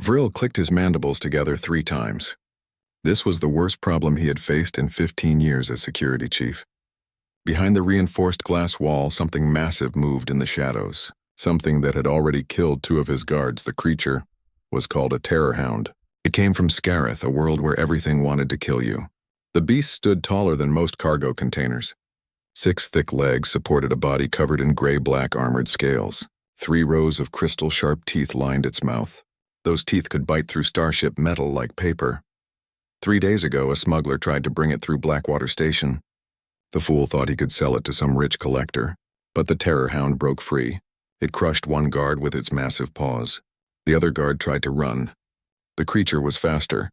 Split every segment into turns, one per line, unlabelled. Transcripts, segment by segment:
Vril clicked his mandibles together 3 times. This was the worst problem he had faced in 15 years as security chief. Behind the reinforced glass wall, something massive moved in the shadows. Something that had already killed 2 of his guards. The creature was called a Terror-Hound. It came from Scarith, a world where everything wanted to kill you. The beast stood taller than most cargo containers. 6 thick legs supported a body covered in gray-black armored scales. 3 rows of crystal-sharp teeth lined its mouth. Those teeth could bite through starship metal like paper. 3 days ago, a smuggler tried to bring it through Blackwater Station. The fool thought he could sell it to some rich collector, but the Terror-Hound broke free. It crushed one guard with its massive paws. The other guard tried to run. The creature was faster.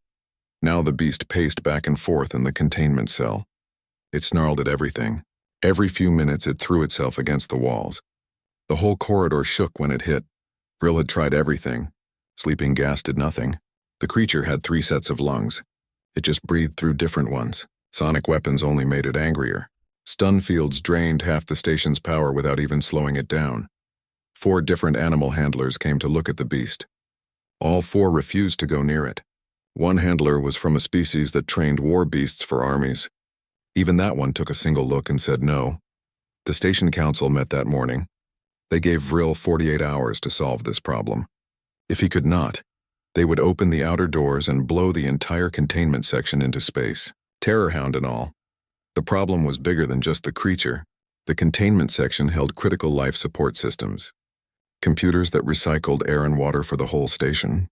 Now the beast paced back and forth in the containment cell. It snarled at everything. Every few minutes it threw itself against the walls. The whole corridor shook when it hit. Vril had tried everything. Sleeping gas did nothing. The creature had 3 sets of lungs. It just breathed through different ones. Sonic weapons only made it angrier. Stun fields drained half the station's power without even slowing it down. 4 different animal handlers came to look at the beast. All 4 refused to go near it. One handler was from a species that trained war beasts for armies. Even that one took a single look and said no. The station council met that morning. They gave Vril 48 hours to solve this problem. If he could not, they would open the outer doors and blow the entire containment section into space, Terror-Hound and all. The problem was bigger than just the creature. The containment section held critical life support systems. Computers that recycled air and water for the whole station.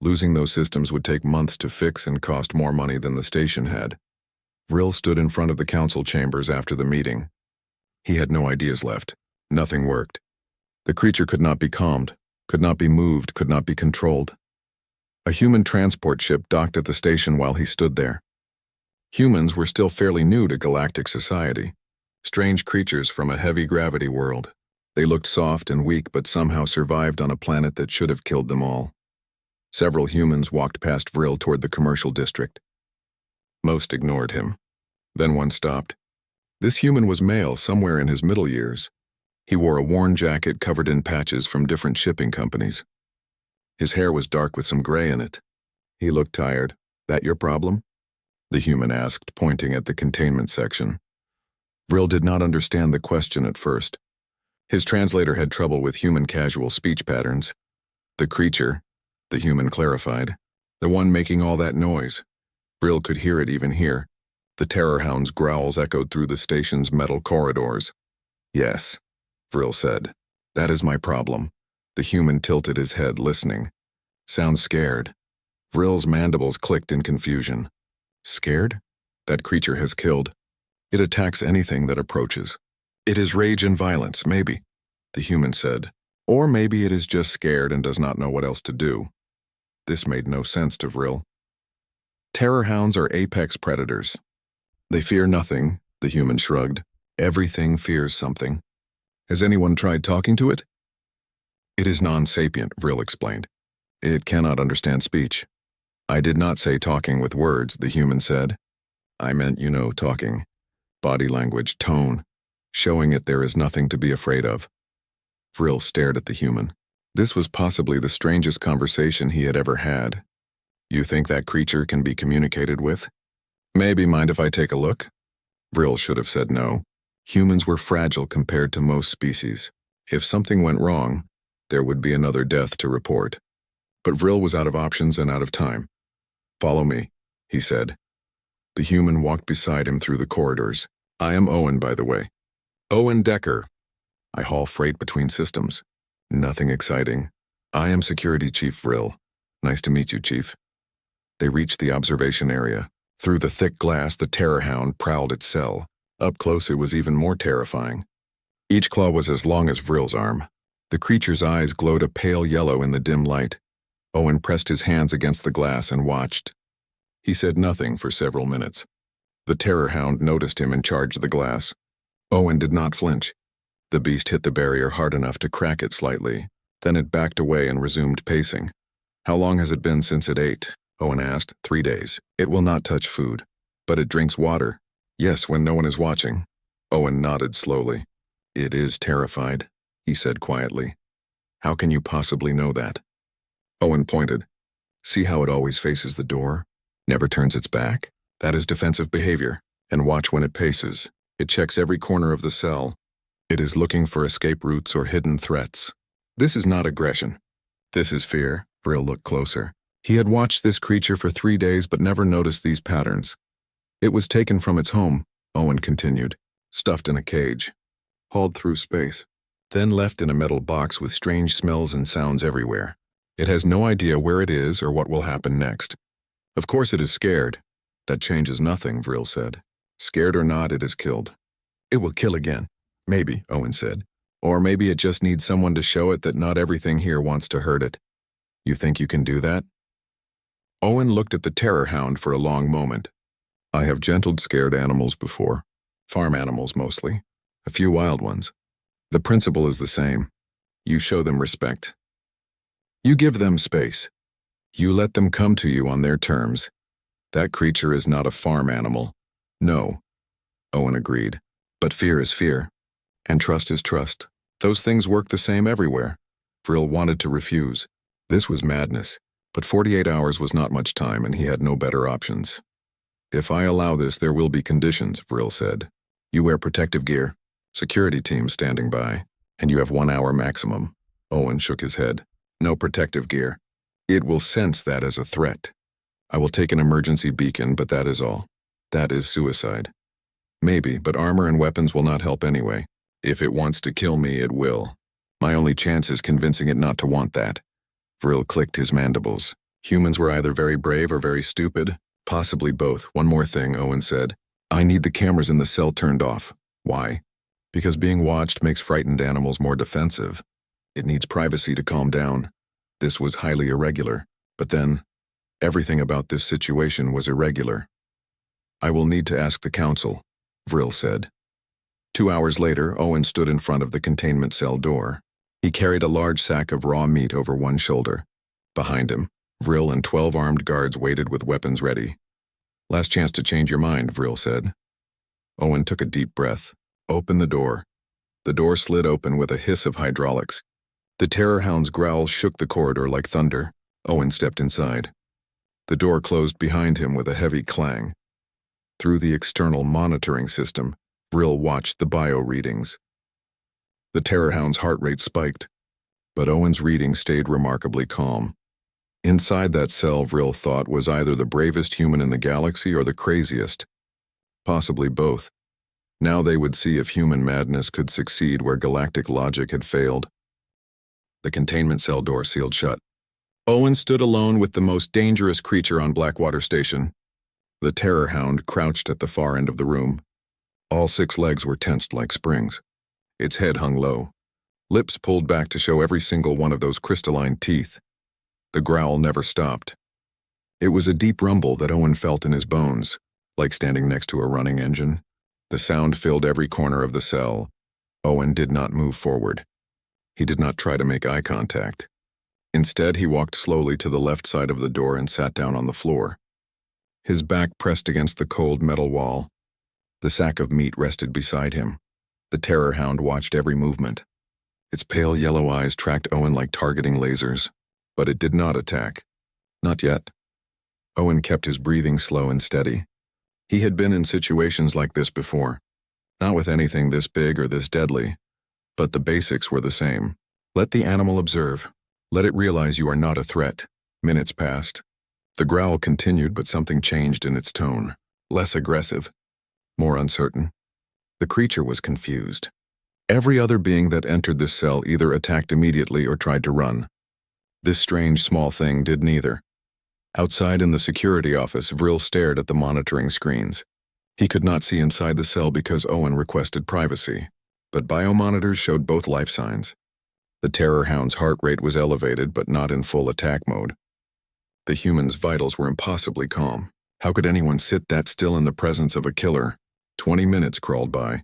Losing those systems would take months to fix and cost more money than the station had. Vril stood in front of the council chambers after the meeting. He had no ideas left. Nothing worked. The creature could not be calmed, could not be moved, could not be controlled. A human transport ship docked at the station while he stood there. Humans were still fairly new to galactic society. Strange creatures from a heavy gravity world. They looked soft and weak but somehow survived on a planet that should have killed them all. Several humans walked past Vril toward the commercial district. Most ignored him. Then one stopped. This human was male, somewhere in his middle years. He wore a worn jacket covered in patches from different shipping companies. His hair was dark with some gray in it. He looked tired. "That your problem?" the human asked, pointing at the containment section. Vril did not understand the question at first. His translator had trouble with human casual speech patterns. "The creature," the human clarified. "The one making all that noise." Vril could hear it even here. The Terror-Hound's growls echoed through the station's metal corridors. "Yes," Vril said. "That is my problem." The human tilted his head, listening. "Sounds scared." Vril's mandibles clicked in confusion. "Scared? That creature has killed. It attacks anything that approaches. It is rage and violence, maybe," the human said. "Or maybe it is just scared and does not know what else to do." This made no sense to Vril. Terror-Hounds are apex predators. They fear nothing, the human shrugged. Everything fears something. Has anyone tried talking to it? It is non-sapient, Vril explained. It cannot understand speech. I did not say talking with words, the human said. I meant, talking. Body language, tone. Showing it there is nothing to be afraid of. Vril stared at the human. This was possibly the strangest conversation he had ever had. "You think that creature can be communicated with?" "Maybe mind if I take a look?" Vril should have said no. Humans were fragile compared to most species. If something went wrong, there would be another death to report. But Vril was out of options and out of time. "Follow me," he said. The human walked beside him through the corridors. "I am Owen, by the way. Owen Decker. I haul freight between systems. Nothing exciting. I am Security Chief Vril. Nice to meet you, Chief." They reached the observation area. Through the thick glass, the Terror-Hound prowled its cell. Up close, it was even more terrifying. Each claw was as long as Vril's arm. The creature's eyes glowed a pale yellow in the dim light. Owen pressed his hands against the glass and watched. He said nothing for several minutes. The Terror-Hound noticed him and charged the glass. Owen did not flinch. The beast hit the barrier hard enough to crack it slightly. Then it backed away and resumed pacing. "How long has it been since it ate?" Owen asked. 3 days. "It will not touch food. But it drinks water." "Yes, when no one is watching." Owen nodded slowly. "It is terrified," he said quietly. "How can you possibly know that?" Owen pointed. See how it always faces the door? Never turns its back? That is defensive behavior. And watch when it paces. It checks every corner of the cell. It is looking for escape routes or hidden threats. This is not aggression. This is fear. Vril looked closer. He had watched this creature for 3 days but never noticed these patterns. It was taken from its home, Owen continued, stuffed in a cage, hauled through space, then left in a metal box with strange smells and sounds everywhere. It has no idea where it is or what will happen next. Of course it is scared. That changes nothing, Vril said. Scared or not, it is killed. It will kill again. Maybe, Owen said. Or maybe it just needs someone to show it that not everything here wants to hurt it. You think you can do that? Owen looked at the Terror-Hound for a long moment. I have gentled scared animals before. Farm animals mostly. A few wild ones. The principle is the same. You show them respect. You give them space. You let them come to you on their terms. That creature is not a farm animal. No. Owen agreed. But fear is fear. And trust is trust. Those things work the same everywhere. Vril wanted to refuse. This was madness. But 48 hours was not much time and he had no better options. If I allow this, there will be conditions, Vril said. You wear protective gear, security team standing by, and you have 1 hour maximum. Owen shook his head. No protective gear. It will sense that as a threat. I will take an emergency beacon, but that is all. That is suicide. Maybe, but armor and weapons will not help anyway. If it wants to kill me, it will. My only chance is convincing it not to want that. Vril clicked his mandibles. Humans were either very brave or very stupid. Possibly both. One more thing, Owen said. I need the cameras in the cell turned off. Why? Because being watched makes frightened animals more defensive. It needs privacy to calm down. This was highly irregular. But then, everything about this situation was irregular. I will need to ask the council, Vril said. 2 hours later, Owen stood in front of the containment cell door. He carried a large sack of raw meat over one shoulder. Behind him, Vril and 12 armed guards waited with weapons ready. Last chance to change your mind, Vril said. Owen took a deep breath. Open the door. The door slid open with a hiss of hydraulics. The Terror-Hound's growl shook the corridor like thunder. Owen stepped inside. The door closed behind him with a heavy clang. Through the external monitoring system, Vril watched the bio readings. The Terror-Hound's heart rate spiked, but Owen's reading stayed remarkably calm. Inside that cell, Vril thought, was either the bravest human in the galaxy or the craziest. Possibly both. Now they would see if human madness could succeed where galactic logic had failed. The containment cell door sealed shut. Owen stood alone with the most dangerous creature on Blackwater Station. The Terror-Hound crouched at the far end of the room. All 6 legs were tensed like springs. Its head hung low. Lips pulled back to show every single one of those crystalline teeth. The growl never stopped. It was a deep rumble that Owen felt in his bones, like standing next to a running engine. The sound filled every corner of the cell. Owen did not move forward. He did not try to make eye contact. Instead, he walked slowly to the left side of the door and sat down on the floor. His back pressed against the cold metal wall. The sack of meat rested beside him. The Terror-Hound watched every movement. Its pale yellow eyes tracked Owen like targeting lasers. But it did not attack. Not yet. Owen kept his breathing slow and steady. He had been in situations like this before. Not with anything this big or this deadly. But the basics were the same. Let the animal observe. Let it realize you are not a threat. Minutes passed. The growl continued, but something changed in its tone. Less aggressive. More uncertain. The creature was confused. Every other being that entered this cell either attacked immediately or tried to run. This strange small thing did neither. Outside in the security office, Vril stared at the monitoring screens. He could not see inside the cell because Owen requested privacy, but biomonitors showed both life signs. The Terror-Hound's heart rate was elevated but not in full attack mode. The human's vitals were impossibly calm. How could anyone sit that still in the presence of a killer? 20 minutes crawled by.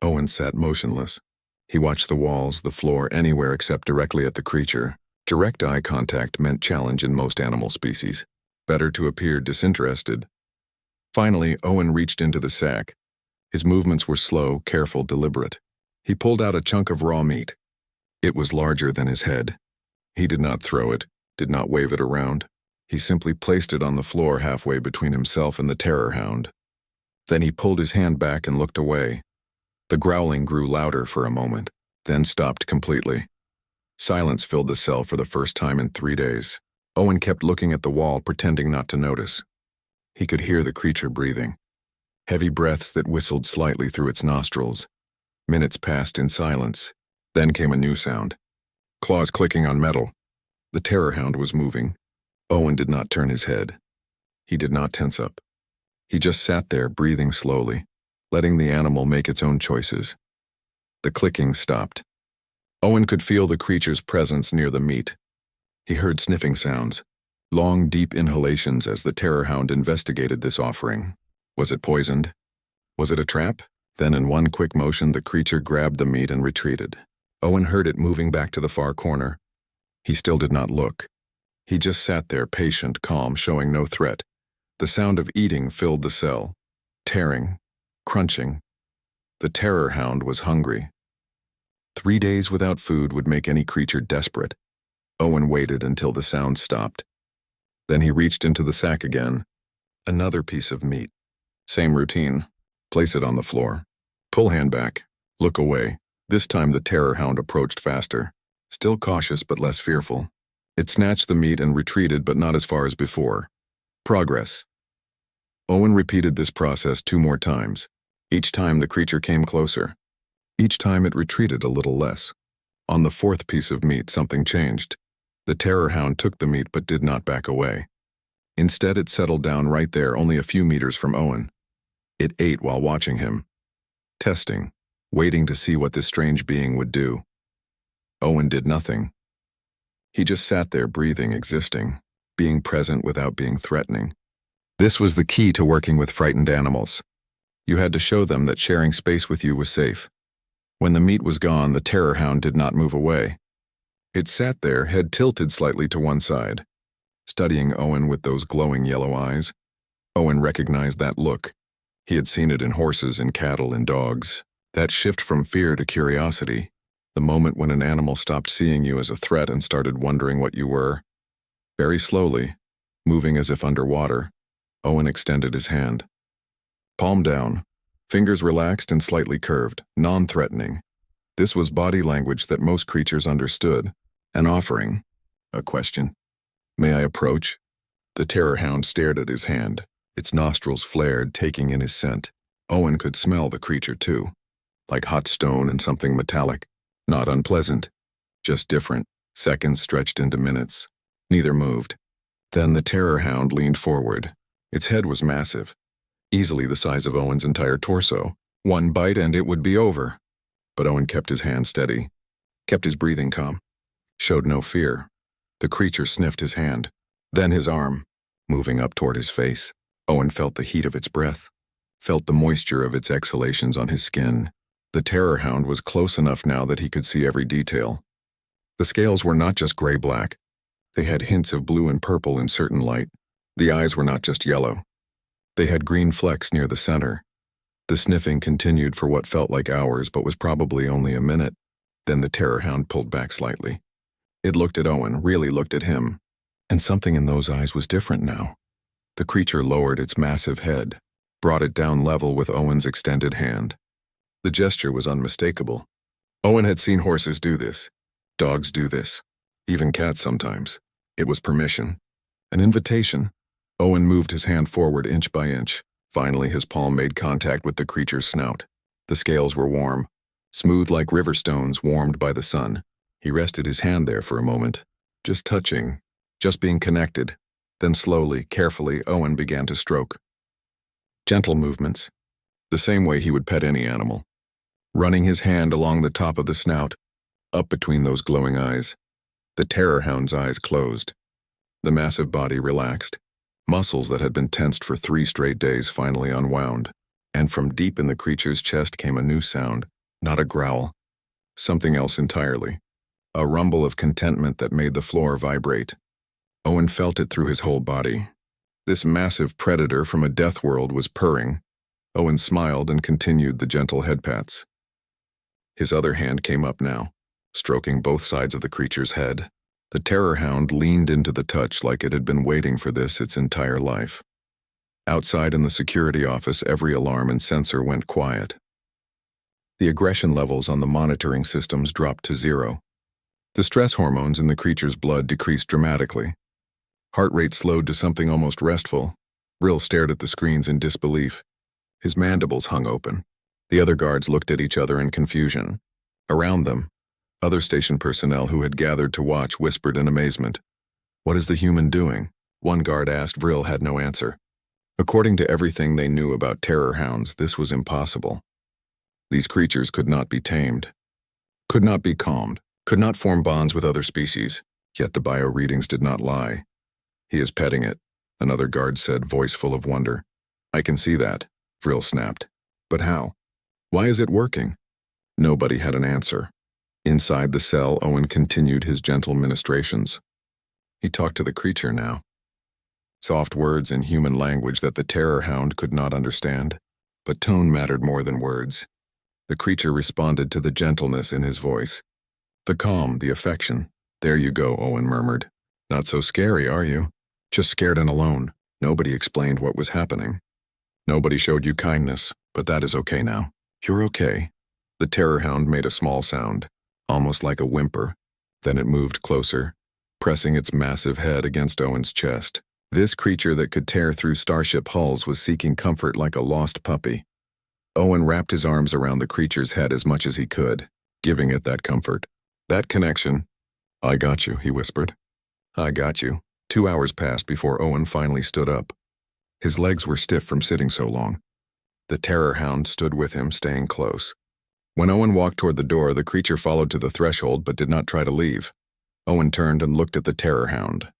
Owen sat motionless. He watched the walls, the floor, anywhere except directly at the creature. Direct eye contact meant challenge in most animal species. Better to appear disinterested. Finally, Owen reached into the sack. His movements were slow, careful, deliberate. He pulled out a chunk of raw meat. It was larger than his head. He did not throw it, did not wave it around. He simply placed it on the floor halfway between himself and the Terror-Hound. Then he pulled his hand back and looked away. The growling grew louder for a moment, then stopped completely. Silence filled the cell for the first time in 3 days. Owen kept looking at the wall, pretending not to notice. He could hear the creature breathing, heavy breaths that whistled slightly through its nostrils. Minutes passed in silence. Then came a new sound. Claws clicking on metal. The Terror-Hound was moving. Owen did not turn his head. He did not tense up. He just sat there, breathing slowly, letting the animal make its own choices. The clicking stopped. Owen could feel the creature's presence near the meat. He heard sniffing sounds, long, deep inhalations as the Terror-Hound investigated this offering. Was it poisoned? Was it a trap? Then in one quick motion, the creature grabbed the meat and retreated. Owen heard it moving back to the far corner. He still did not look. He just sat there, patient, calm, showing no threat. The sound of eating filled the cell. Tearing, crunching. The Terror-Hound was hungry. 3 days without food would make any creature desperate. Owen waited until the sound stopped. Then he reached into the sack again. Another piece of meat. Same routine. Place it on the floor. Pull hand back. Look away. This time the Terror-Hound approached faster. Still cautious but less fearful. It snatched the meat and retreated, but not as far as before. Progress. Owen repeated this process 2 more times. Each time the creature came closer. Each time it retreated a little less. On the 4th piece of meat, something changed. The Terror-Hound took the meat but did not back away. Instead, it settled down right there, only a few meters from Owen. It ate while watching him. Testing, waiting to see what this strange being would do. Owen did nothing. He just sat there, breathing, existing, being present without being threatening. This was the key to working with frightened animals. You had to show them that sharing space with you was safe. When the meat was gone, the Terror-Hound did not move away. It sat there, head tilted slightly to one side, studying Owen with those glowing yellow eyes. Owen recognized that look. He had seen it in horses, in cattle, in dogs. That shift from fear to curiosity. The moment when an animal stopped seeing you as a threat and started wondering what you were. Very slowly, moving as if underwater, Owen extended his hand. Palm down, fingers relaxed and slightly curved, non-threatening. This was body language that most creatures understood. An offering. A question. May I approach? The Terror-Hound stared at his hand. Its nostrils flared, taking in his scent. Owen could smell the creature too. Like hot stone and something metallic. Not unpleasant. Just different. Seconds stretched into minutes. Neither moved. Then the Terror-Hound leaned forward. Its head was massive. Easily the size of Owen's entire torso. One bite and it would be over. But Owen kept his hand steady. Kept his breathing calm. Showed no fear. The creature sniffed his hand. Then his arm. Moving up toward his face. Owen felt the heat of its breath. Felt the moisture of its exhalations on his skin. The Terror-Hound was close enough now that he could see every detail. The scales were not just gray-black. They had hints of blue and purple in certain light. The eyes were not just yellow. They had green flecks near the center. The sniffing continued for what felt like hours but was probably only a minute. Then the Terror-Hound pulled back slightly. It looked at Owen, really looked at him. And something in those eyes was different now. The creature lowered its massive head, brought it down level with Owen's extended hand. The gesture was unmistakable. Owen had seen horses do this. Dogs do this. Even cats sometimes. It was permission. An invitation. Owen moved his hand forward inch by inch. Finally, his palm made contact with the creature's snout. The scales were warm, smooth like river stones warmed by the sun. He rested his hand there for a moment, just touching, just being connected. Then slowly, carefully, Owen began to stroke. Gentle movements, the same way he would pet any animal. Running his hand along the top of the snout, up between those glowing eyes. The Terror-Hound's eyes closed. The massive body relaxed. Muscles that had been tensed for 3 straight days finally unwound. And from deep in the creature's chest came a new sound, not a growl. Something else entirely. A rumble of contentment that made the floor vibrate. Owen felt it through his whole body. This massive predator from a death world was purring. Owen smiled and continued the gentle head pats. His other hand came up now, stroking both sides of the creature's head. The Terror-Hound leaned into the touch like it had been waiting for this its entire life. Outside in the security office, every alarm and sensor went quiet. The aggression levels on the monitoring systems dropped to 0. The stress hormones in the creature's blood decreased dramatically. Heart rate slowed to something almost restful. Vril stared at the screens in disbelief. His mandibles hung open. The other guards looked at each other in confusion. Around them, other station personnel who had gathered to watch whispered in amazement. "What is the human doing?" One guard asked. Vril had no answer. According to everything they knew about terror-hounds, this was impossible. These creatures could not be tamed, could not be calmed, could not form bonds with other species, yet the bio readings did not lie. "He is petting it," another guard said, voice full of wonder. "I can see that," Vril snapped. "But how? Why is it working?" Nobody had an answer. Inside the cell, Owen continued his gentle ministrations. He talked to the creature now. Soft words in human language that the terror-hound could not understand, but tone mattered more than words. The creature responded to the gentleness in his voice. The calm, the affection. "There you go," Owen murmured. "Not so scary, are you? Just scared and alone." Nobody explained what was happening. Nobody showed you kindness, but that is okay now. "You're okay." The terror-hound made a small sound, almost like a whimper. Then it moved closer, pressing its massive head against Owen's chest. This creature that could tear through starship hulls was seeking comfort like a lost puppy. Owen wrapped his arms around the creature's head as much as he could, giving it that comfort, that connection. "I got you," he whispered. "I got you." 2 hours passed before Owen finally stood up. His legs were stiff from sitting so long. The terror-hound stood with him, staying close. When Owen walked toward the door, the creature followed to the threshold but did not try to leave. Owen turned and looked at the terror-hound.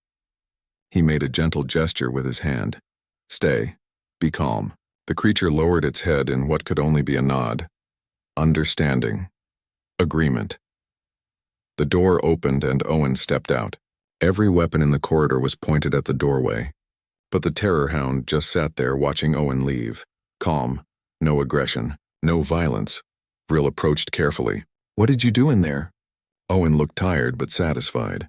He made a gentle gesture with his hand. "Stay. Be calm." The creature lowered its head in what could only be a nod. Understanding. Agreement. The door opened and Owen stepped out. Every weapon in the corridor was pointed at the doorway. But the terror-hound just sat there watching Owen leave. Calm. No aggression. No violence. Vril approached carefully. "What did you do in there?" Owen looked tired but satisfied.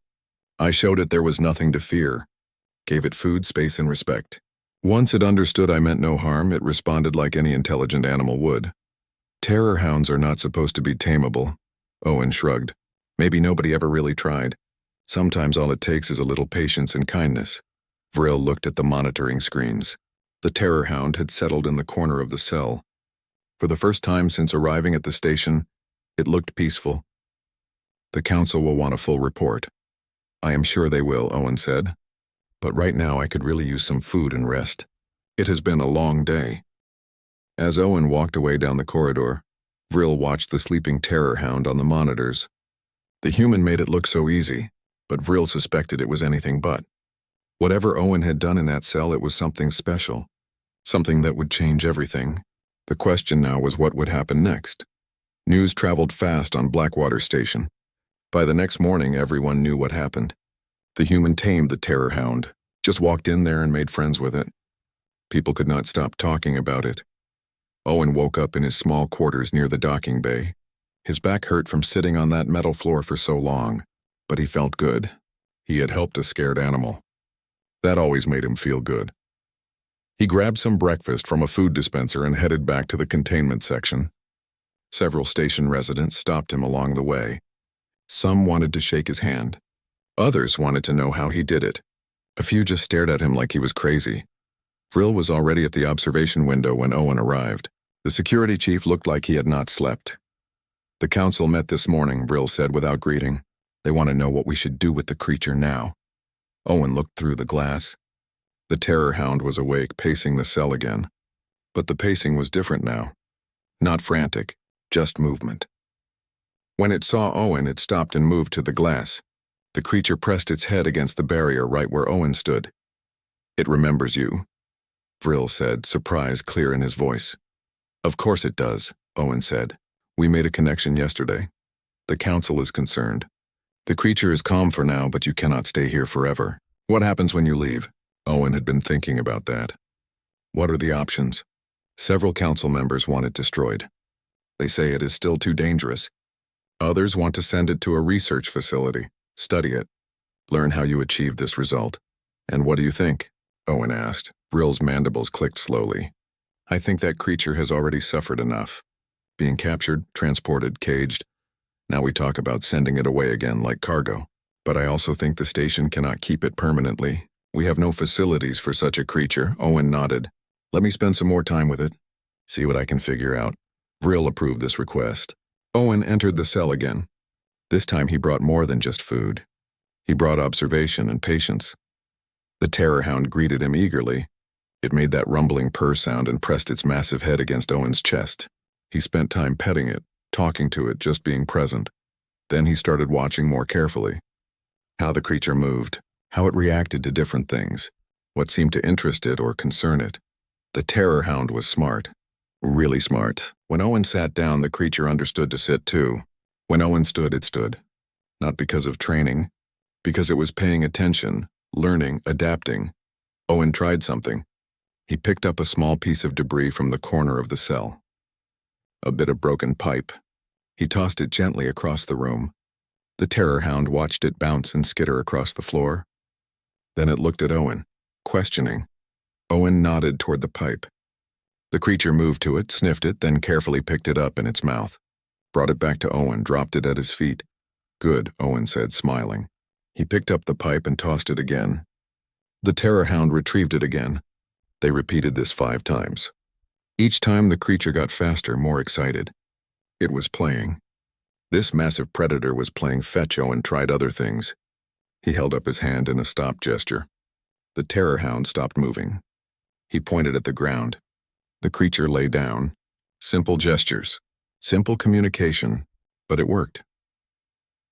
"I showed it there was nothing to fear. Gave it food, space, and respect. Once it understood I meant no harm, it responded like any intelligent animal would." "Terror-hounds are not supposed to be tameable," Owen shrugged. "Maybe nobody ever really tried. Sometimes all it takes is a little patience and kindness." Vril looked at the monitoring screens. The terror-hound had settled in the corner of the cell. For the first time since arriving at the station, it looked peaceful. "The council will want a full report." "I am sure they will," Owen said. "But right now I could really use some food and rest. It has been a long day." As Owen walked away down the corridor, Vril watched the sleeping terror-hound on the monitors. The human made it look so easy, but Vril suspected it was anything but. Whatever Owen had done in that cell, it was something special, something that would change everything. The question now was what would happen next. News traveled fast on Blackwater Station. By the next morning, everyone knew what happened. The human tamed the terror-hound, just walked in there and made friends with it. People could not stop talking about it. Owen woke up in his small quarters near the docking bay. His back hurt from sitting on that metal floor for so long, but he felt good. He had helped a scared animal. That always made him feel good. He grabbed some breakfast from a food dispenser and headed back to the containment section. Several station residents stopped him along the way. Some wanted to shake his hand. Others wanted to know how he did it. A few just stared at him like he was crazy. Vril was already at the observation window when Owen arrived. The security chief looked like he had not slept. "The council met this morning," Vril said without greeting. "They want to know what we should do with the creature now." Owen looked through the glass. The terror-hound was awake, pacing the cell again. But the pacing was different now. Not frantic, just movement. When it saw Owen, it stopped and moved to the glass. The creature pressed its head against the barrier right where Owen stood. "It remembers you," Vril said, surprise clear in his voice. "Of course it does," Owen said. "We made a connection yesterday. The council is concerned. The creature is calm for now, but you cannot stay here forever. What happens when you leave?" Owen had been thinking about that. "What are the options?" Several council members want it destroyed. They say it is still too dangerous. Others want to send it to a research facility, study it. Learn how you achieved this result. And what do you think? Owen asked. Vrill's mandibles clicked slowly. I think that creature has already suffered enough. Being captured, transported, caged. Now we talk about sending it away again like cargo. But I also think the station cannot keep it permanently. We have no facilities for such a creature. Owen nodded. Let me spend some more time with it. See what I can figure out. Vrill approved this request. Owen entered the cell again. This time he brought more than just food. He brought observation and patience. The Terror-Hound greeted him eagerly. It made that rumbling purr sound and pressed its massive head against Owen's chest. He spent time petting it, talking to it, just being present. Then he started watching more carefully. How the creature moved, how it reacted to different things, what seemed to interest it or concern it. The Terror-Hound was smart. Really smart. When Owen sat down, the creature understood to sit too. When Owen stood, it stood. Not because of training, because it was paying attention, learning, adapting. Owen tried something. He picked up a small piece of debris from the corner of the cell. A bit of broken pipe. He tossed it gently across the room. The Terror-Hound watched it bounce and skitter across the floor. Then it looked at Owen, questioning. Owen nodded toward the pipe. The creature moved to it, sniffed it, then carefully picked it up in its mouth. Brought it back to Owen, dropped it at his feet. Good, Owen said, smiling. He picked up the pipe and tossed it again. The Terror-Hound retrieved it again. They repeated this 5 times. Each time the creature got faster, more excited. It was playing. This massive predator was playing fetch. Owen tried other things. He held up his hand in a stop gesture. The Terror-Hound stopped moving. He pointed at the ground. The creature lay down. Simple gestures. Simple communication. But it worked.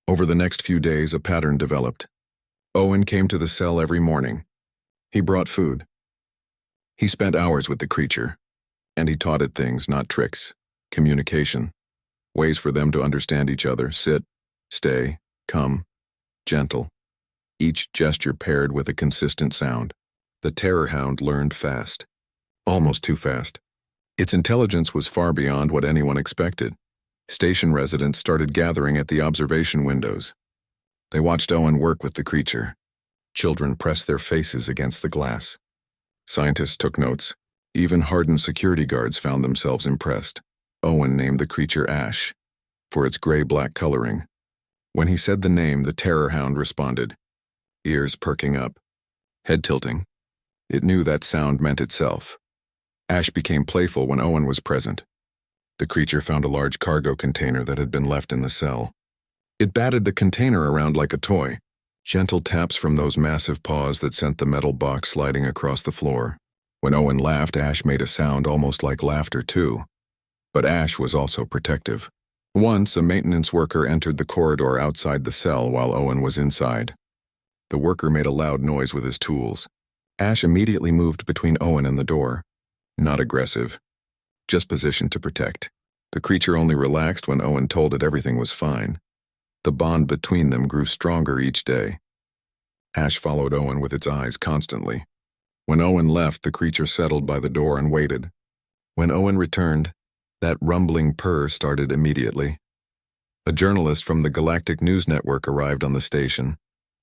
Over the next few days, a pattern developed. Owen came to the cell every morning. He brought food. He spent hours with the creature. And he taught it things, not tricks. Communication. Ways for them to understand each other. Sit, stay, come, gentle. Each gesture paired with a consistent sound. The Terror-Hound learned fast. Almost too fast. Its intelligence was far beyond what anyone expected. Station residents started gathering at the observation windows. They watched Owen work with the creature. Children pressed their faces against the glass. Scientists took notes. Even hardened security guards found themselves impressed. Owen named the creature Ash, for its gray-black coloring. When he said the name, the Terror-Hound responded, ears perking up, head tilting. It knew that sound meant itself. Ash became playful when Owen was present. The creature found a large cargo container that had been left in the cell. It batted the container around like a toy, gentle taps from those massive paws that sent the metal box sliding across the floor. When Owen laughed, Ash made a sound almost like laughter too. But Ash was also protective. Once, a maintenance worker entered the corridor outside the cell while Owen was inside. The worker made a loud noise with his tools. Ash immediately moved between Owen and the door. Not aggressive, just positioned to protect. The creature only relaxed when Owen told it everything was fine. The bond between them grew stronger each day. Ash followed Owen with its eyes constantly. When Owen left, the creature settled by the door and waited. When Owen returned, that rumbling purr started immediately. A journalist from the Galactic News Network arrived on the station.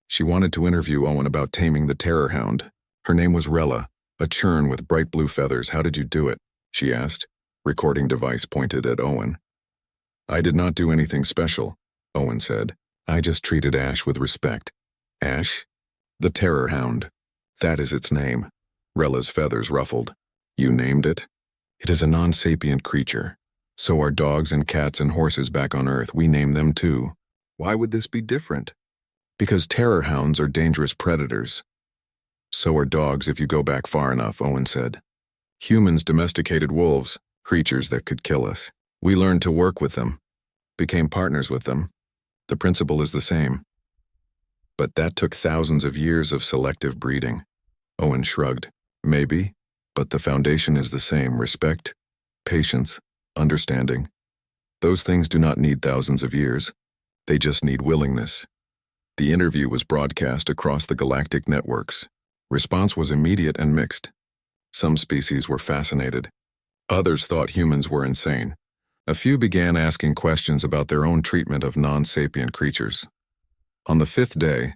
She wanted to interview Owen about taming the Terror-Hound. Her name was Rella, a churn with bright blue feathers. How did you do it? She asked. Recording device pointed at Owen. I did not do anything special, Owen said. I just treated Ash with respect. Ash? The Terror-Hound. That is its name. Rella's feathers ruffled. You named it? It is a non-sapient creature. So are dogs and cats and horses back on Earth. We name them too. Why would this be different? Because Terror-Hounds are dangerous predators. So are dogs if you go back far enough, Owen said. Humans domesticated wolves, creatures that could kill us. We learned to work with them, became partners with them. The principle is the same. But that took thousands of years of selective breeding. Owen shrugged. Maybe, but the foundation is the same. Respect, patience, understanding. Those things do not need thousands of years. They just need willingness. The interview was broadcast across the galactic networks. Response was immediate and mixed. Some species were fascinated. Others thought humans were insane. A few began asking questions about their own treatment of non-sapient creatures. On the 5th day,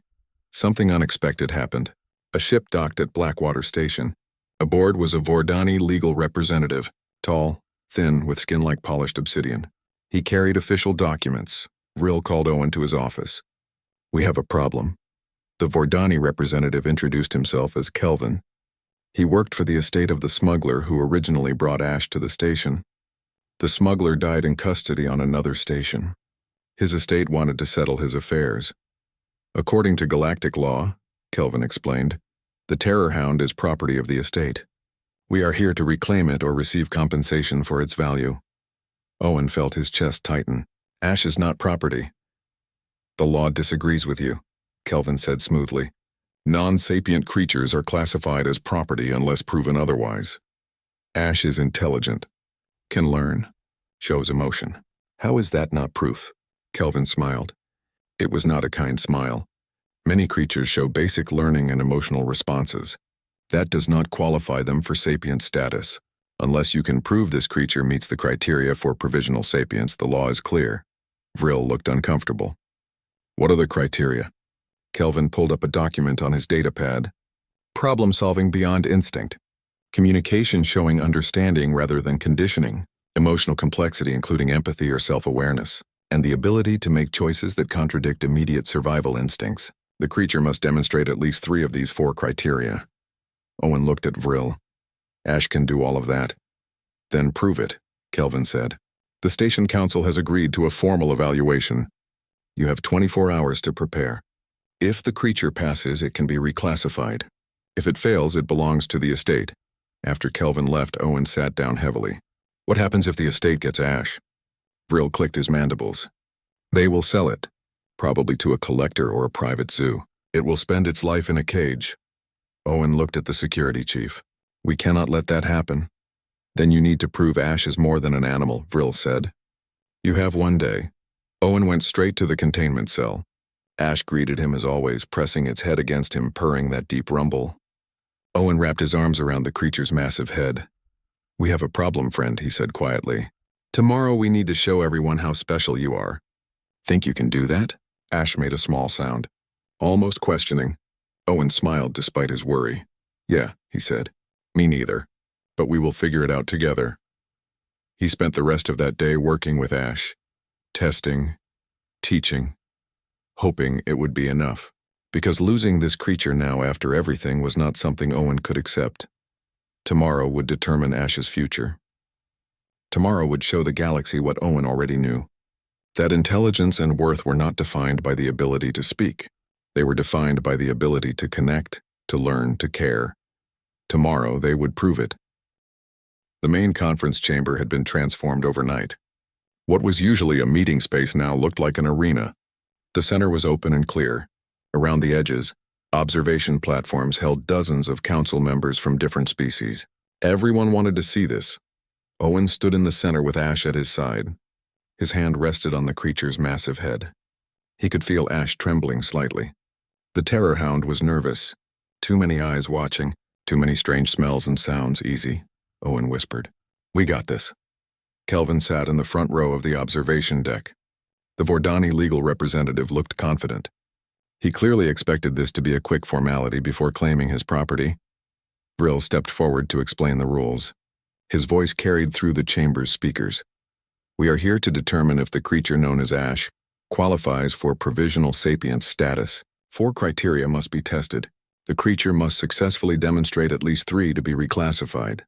Something unexpected happened. A ship docked at Blackwater Station. Aboard was a Vordani legal representative, tall, thin, with skin like polished obsidian. He carried official documents. Vril called Owen to his office. "We have a problem." The Vordani representative introduced himself as Kelvin. He worked for the estate of the smuggler who originally brought Ash to the station. The smuggler died in custody on another station. His estate wanted to settle his affairs. "According to galactic law," Kelvin explained, "the Terror-Hound is property of the estate. We are here to reclaim it or receive compensation for its value." Owen felt his chest tighten. "Ash is not property." "The law disagrees with you," Kelvin said smoothly. "Non-sapient creatures are classified as property unless proven otherwise. Ash is intelligent, can learn, shows emotion. How is that not proof?" Kelvin smiled. It was not a kind smile. Many creatures show basic learning and emotional responses. That does not qualify them for sapient status. Unless you can prove this creature meets the criteria for provisional sapience, the law is clear. Vril looked uncomfortable. "What are the criteria?" Kelvin pulled up a document on his datapad. "Problem-solving beyond instinct. Communication showing understanding rather than conditioning. Emotional complexity including empathy or self-awareness. And the ability to make choices that contradict immediate survival instincts. The creature must demonstrate at least 3 of these 4 criteria." Owen looked at Vril. "Ash can do all of that." "Then prove it," Kelvin said. "The station council has agreed to a formal evaluation. You have 24 hours to prepare. If the creature passes, it can be reclassified. If it fails, it belongs to the estate." After Kelvin left, Owen sat down heavily. "What happens if the estate gets Ash?" Vril clicked his mandibles. "They will sell it, probably to a collector or a private zoo. It will spend its life in a cage." Owen looked at the security chief. "We cannot let that happen." "Then you need to prove Ash is more than an animal," Vril said. "You have 1 day." Owen went straight to the containment cell. Ash greeted him as always, pressing its head against him, purring that deep rumble. Owen wrapped his arms around the creature's massive head. "We have a problem, friend," he said quietly. "Tomorrow we need to show everyone how special you are." "Think you can do that?" Ash made a small sound, almost questioning. Owen smiled despite his worry. "Yeah," he said. "Me neither. But we will figure it out together." He spent the rest of that day working with Ash, testing, teaching, hoping it would be enough. Because losing this creature now after everything was not something Owen could accept. Tomorrow would determine Ash's future. Tomorrow would show the galaxy what Owen already knew. That intelligence and worth were not defined by the ability to speak. They were defined by the ability to connect, to learn, to care. Tomorrow they would prove it. The main conference chamber had been transformed overnight. What was usually a meeting space now looked like an arena. The center was open and clear. Around the edges, observation platforms held dozens of council members from different species. Everyone wanted to see this. Owen stood in the center with Ash at his side. His hand rested on the creature's massive head. He could feel Ash trembling slightly. The Terror-Hound was nervous. Too many eyes watching, too many strange smells and sounds. "Easy," Owen whispered. "We got this." Kelvin sat in the front row of the observation deck. The Vordani legal representative looked confident. He clearly expected this to be a quick formality before claiming his property. Vril stepped forward to explain the rules. His voice carried through the chamber's speakers. "We are here to determine if the creature known as Ash qualifies for provisional sapience status. 4 criteria must be tested. The creature must successfully demonstrate at least 3 to be reclassified.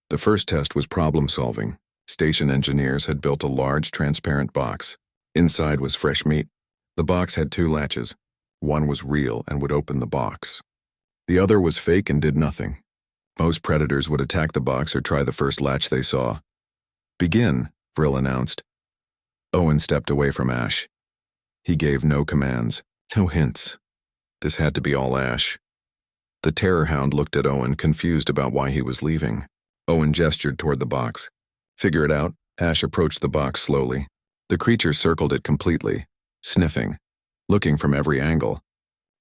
The first test was problem-solving. Station engineers had built a large, transparent box. Inside was fresh meat. The box had 2 latches. One was real and would open the box. The other was fake and did nothing. Most predators would attack the box or try the first latch they saw. "Begin," Vril announced. Owen stepped away from Ash. He gave no commands, no hints. This had to be all Ash. The Terror-Hound looked at Owen, confused about why he was leaving. Owen gestured toward the box. "Figure it out." Ash approached the box slowly. The creature circled it completely, sniffing, looking from every angle.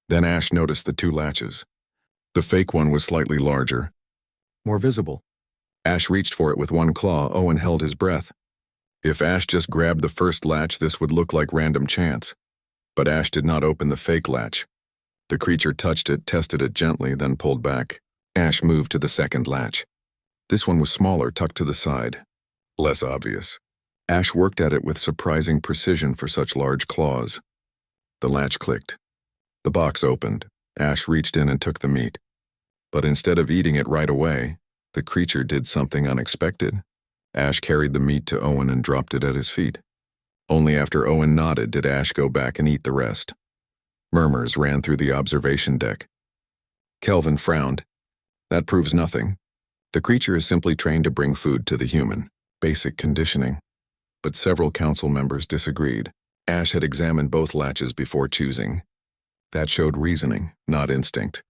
Then Ash noticed the 2 latches. The fake one was slightly larger, more visible. Ash reached for it with one claw. Owen held his breath. If Ash just grabbed the first latch, this would look like random chance. But Ash did not open the fake latch. The creature touched it, tested it gently, then pulled back. Ash moved to the second latch. This one was smaller, tucked to the side. Less obvious. Ash worked at it with surprising precision for such large claws. The latch clicked. The box opened. Ash reached in and took the meat. But instead of eating it right away, the creature did something unexpected. Ash carried the meat to Owen and dropped it at his feet. Only after Owen nodded did Ash go back and eat the rest. Murmurs ran through the observation deck. Kelvin frowned. That proves nothing. The creature is simply trained to bring food to the human. Basic conditioning. But several council members disagreed. Ash had examined both latches before choosing. That showed reasoning, not instinct.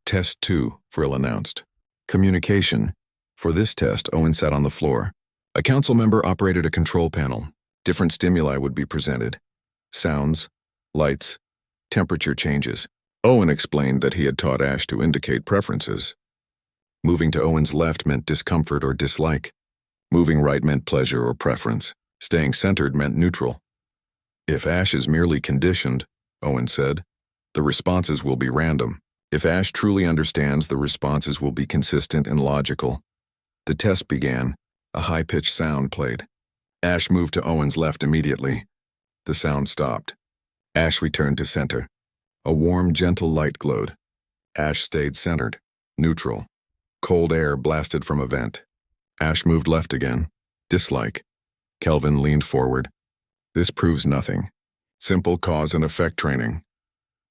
Test 2, Frill announced. Communication. For this test, Owen sat on the floor. A council member operated a control panel. Different stimuli would be presented. Sounds, lights, temperature changes. Owen explained that he had taught Ash to indicate preferences. Moving to Owen's left meant discomfort or dislike. Moving right meant pleasure or preference. Staying centered meant neutral. If Ash is merely conditioned, Owen said, the responses will be random. If Ash truly understands, the responses will be consistent and logical. The test began. A high-pitched sound played. Ash moved to Owen's left immediately. The sound stopped. Ash returned to center. A warm, gentle light glowed. Ash stayed centered, neutral. Cold air blasted from a vent. Ash moved left again. Dislike. Kelvin leaned forward. This proves nothing. Simple cause and effect training.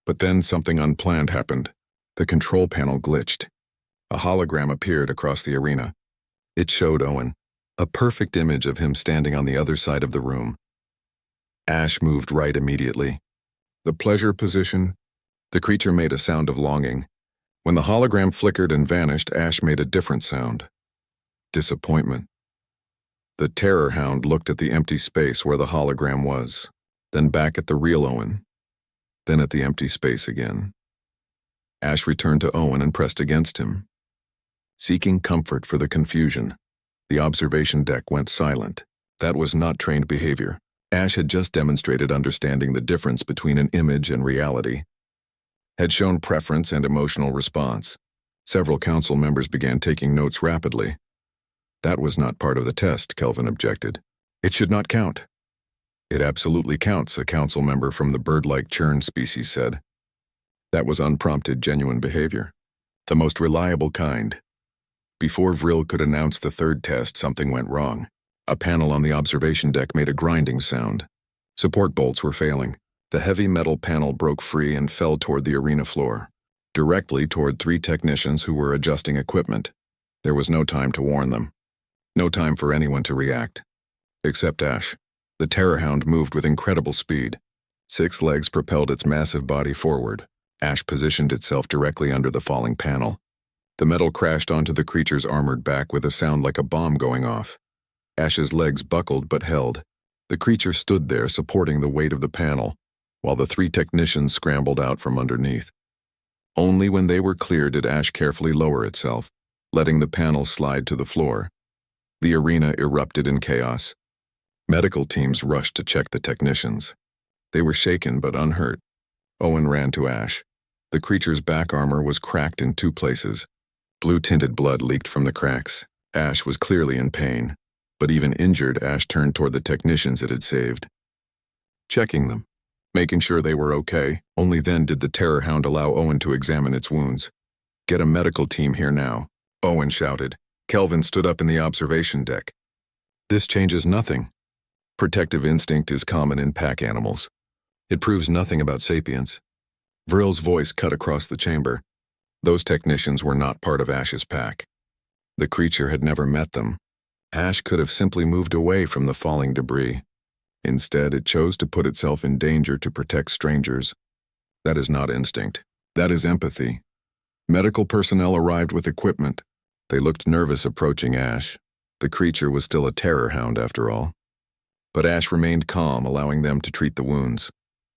But then something unplanned happened. The control panel glitched. A hologram appeared across the arena. It showed Owen. A perfect image of him standing on the other side of the room. Ash moved right immediately. The pleasure position. The creature made a sound of longing. When the hologram flickered and vanished, Ash made a different sound. Disappointment. The Terror-Hound looked at the empty space where the hologram was, then back at the real Owen, then at the empty space again. Ash returned to Owen and pressed against him. Seeking comfort for the confusion, the observation deck went silent. That was not trained behavior. Ash had just demonstrated understanding the difference between an image and reality. Had shown preference and emotional response. Several council members began taking notes rapidly. That was not part of the test, Kelvin objected. It should not count. It absolutely counts, a council member from the bird-like churn species said. That was unprompted, genuine behavior. The most reliable kind. Before Vril could announce the third test, something went wrong. A panel on the observation deck made a grinding sound. Support bolts were failing. The heavy metal panel broke free and fell toward the arena floor, directly toward 3 technicians who were adjusting equipment. There was no time to warn them. No time for anyone to react. Except Ash. The Terror-Hound moved with incredible speed. 6 legs propelled its massive body forward. Ash positioned itself directly under the falling panel. The metal crashed onto the creature's armored back with a sound like a bomb going off. Ash's legs buckled but held. The creature stood there supporting the weight of the panel, while the 3 technicians scrambled out from underneath. Only when they were clear did Ash carefully lower itself, letting the panel slide to the floor. The arena erupted in chaos. Medical teams rushed to check the technicians. They were shaken but unhurt. Owen ran to Ash. The creature's back armor was cracked in 2 places. Blue-tinted blood leaked from the cracks. Ash was clearly in pain. But even injured, Ash turned toward the technicians it had saved. Checking them, making sure they were okay. Only then did the Terror-Hound allow Owen to examine its wounds. Get a medical team here now, Owen shouted. Kelvin stood up in the observation deck. This changes nothing. Protective instinct is common in pack animals. It proves nothing about sapience. Vril's voice cut across the chamber. Those technicians were not part of Ash's pack. The creature had never met them. Ash could have simply moved away from the falling debris. Instead, it chose to put itself in danger to protect strangers. That is not instinct. That is empathy. Medical personnel arrived with equipment. They looked nervous approaching Ash. The creature was still a Terror-Hound after all. But Ash remained calm, allowing them to treat the wounds.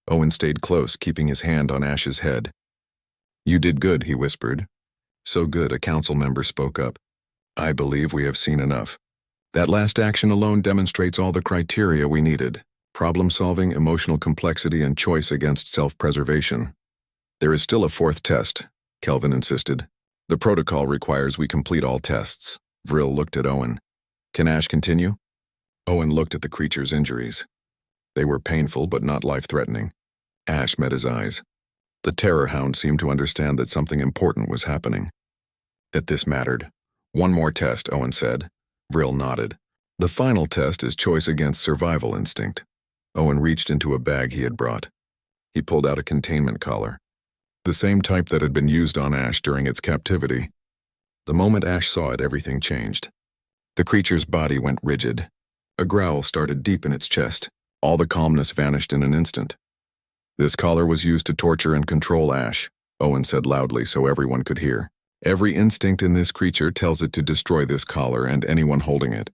Owen stayed close, keeping his hand on Ash's head. You did good, he whispered. So good, a council member spoke up. I believe we have seen enough. That last action alone demonstrates all the criteria we needed. Problem-solving, emotional complexity, and choice against self-preservation. There is still a fourth test, Kelvin insisted. The protocol requires we complete all tests. Vril looked at Owen. Can Ash continue? Owen looked at the creature's injuries. They were painful but not life-threatening. Ash met his eyes. The Terror-Hound seemed to understand that something important was happening. That this mattered. One more test, Owen said. Vril nodded. The final test is choice against survival instinct. Owen reached into a bag he had brought. He pulled out a containment collar. The same type that had been used on Ash during its captivity. The moment Ash saw it, everything changed. The creature's body went rigid. A growl started deep in its chest. All the calmness vanished in an instant. This collar was used to torture and control Ash, Owen said loudly so everyone could hear. Every instinct in this creature tells it to destroy this collar and anyone holding it.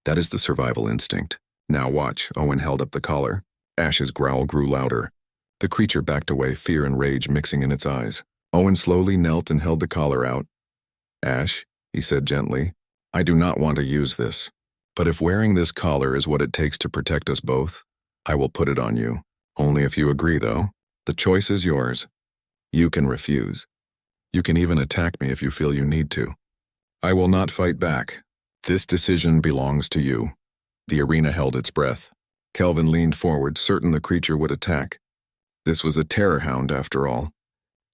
That is the survival instinct. Now watch, Owen held up the collar. Ash's growl grew louder. The creature backed away, fear and rage mixing in its eyes. Owen slowly knelt and held the collar out. Ash, he said gently, I do not want to use this. But if wearing this collar is what it takes to protect us both, I will put it on you. Only if you agree, though. The choice is yours. You can refuse. You can even attack me if you feel you need to. I will not fight back. This decision belongs to you. The arena held its breath. Kelvin leaned forward, certain the creature would attack. This was a Terror-Hound, after all.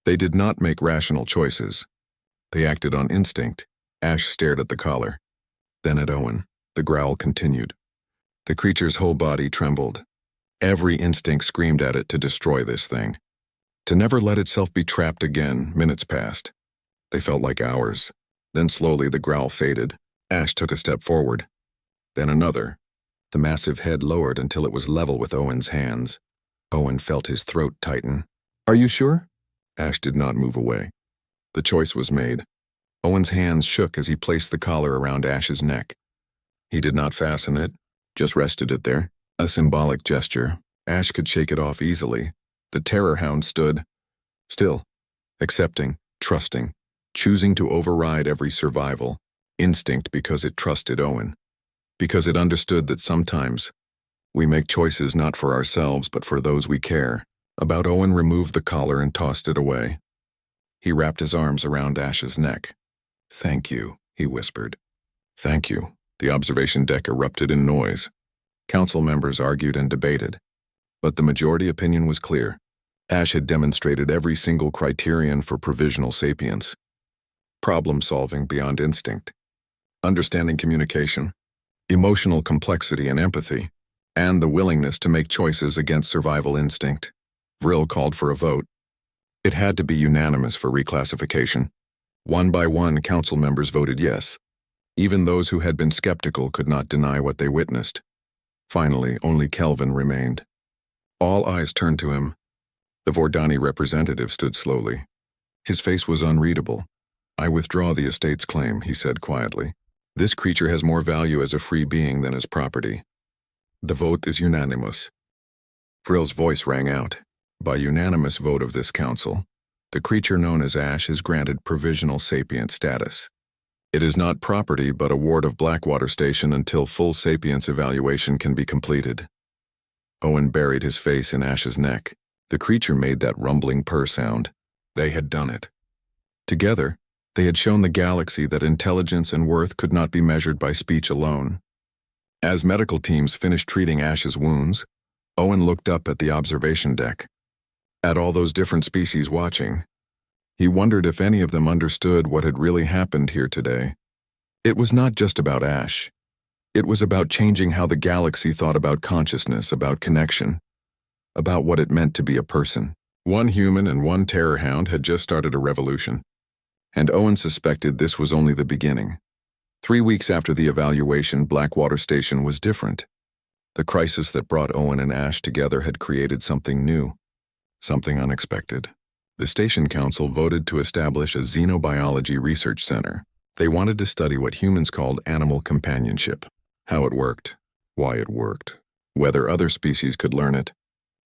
They did not make rational choices. They acted on instinct. Ash stared at the collar. Then at Owen. The growl continued. The creature's whole body trembled. Every instinct screamed at it to destroy this thing. To never let itself be trapped again. Minutes passed. They felt like hours. Then slowly the growl faded. Ash took a step forward. Then another. The massive head lowered until it was level with Owen's hands. Owen felt his throat tighten. Are you sure? Ash did not move away. The choice was made. Owen's hands shook as he placed the collar around Ash's neck. He did not fasten it, just rested it there. A symbolic gesture. Ash could shake it off easily. The Terror-Hound stood, still, accepting, trusting, choosing to override every survival instinct because it trusted Owen. Because it understood that sometimes we make choices not for ourselves but for those we care about. Owen removed the collar and tossed it away. He wrapped his arms around Ash's neck. Thank you, he whispered. Thank you. The observation deck erupted in noise. Council members argued and debated. But the majority opinion was clear. Ash had demonstrated every single criterion for provisional sapience. Problem-solving beyond instinct. Understanding communication. Emotional complexity and empathy. And the willingness to make choices against survival instinct. Vril called for a vote. It had to be unanimous for reclassification. One by one, council members voted yes. Even those who had been skeptical could not deny what they witnessed. Finally, only Kelvin remained. All eyes turned to him. The Vordani representative stood slowly. His face was unreadable. I withdraw the estate's claim, he said quietly. This creature has more value as a free being than as property. The vote is unanimous. Vril's voice rang out. By unanimous vote of this council, the creature known as Ash is granted provisional sapient status. It is not property but a ward of Blackwater Station until full sapience evaluation can be completed. Owen buried his face in Ash's neck. The creature made that rumbling purr sound. They had done it. Together, they had shown the galaxy that intelligence and worth could not be measured by speech alone. As medical teams finished treating Ash's wounds, Owen looked up at the observation deck. At all those different species watching, he wondered if any of them understood what had really happened here today. It was not just about Ash. It was about changing how the galaxy thought about consciousness, about connection, about what it meant to be a person. One human and one Terror-Hound had just started a revolution, and Owen suspected this was only the beginning. 3 weeks after the evaluation, Blackwater Station was different. The crisis that brought Owen and Ash together had created something new, something unexpected. The station council voted to establish a xenobiology research center. They wanted to study what humans called animal companionship, how it worked, why it worked, whether other species could learn it.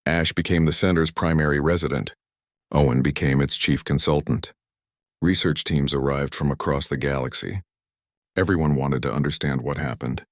Ash became the center's primary resident. Owen became its chief consultant. Research teams arrived from across the galaxy. Everyone wanted to understand what happened.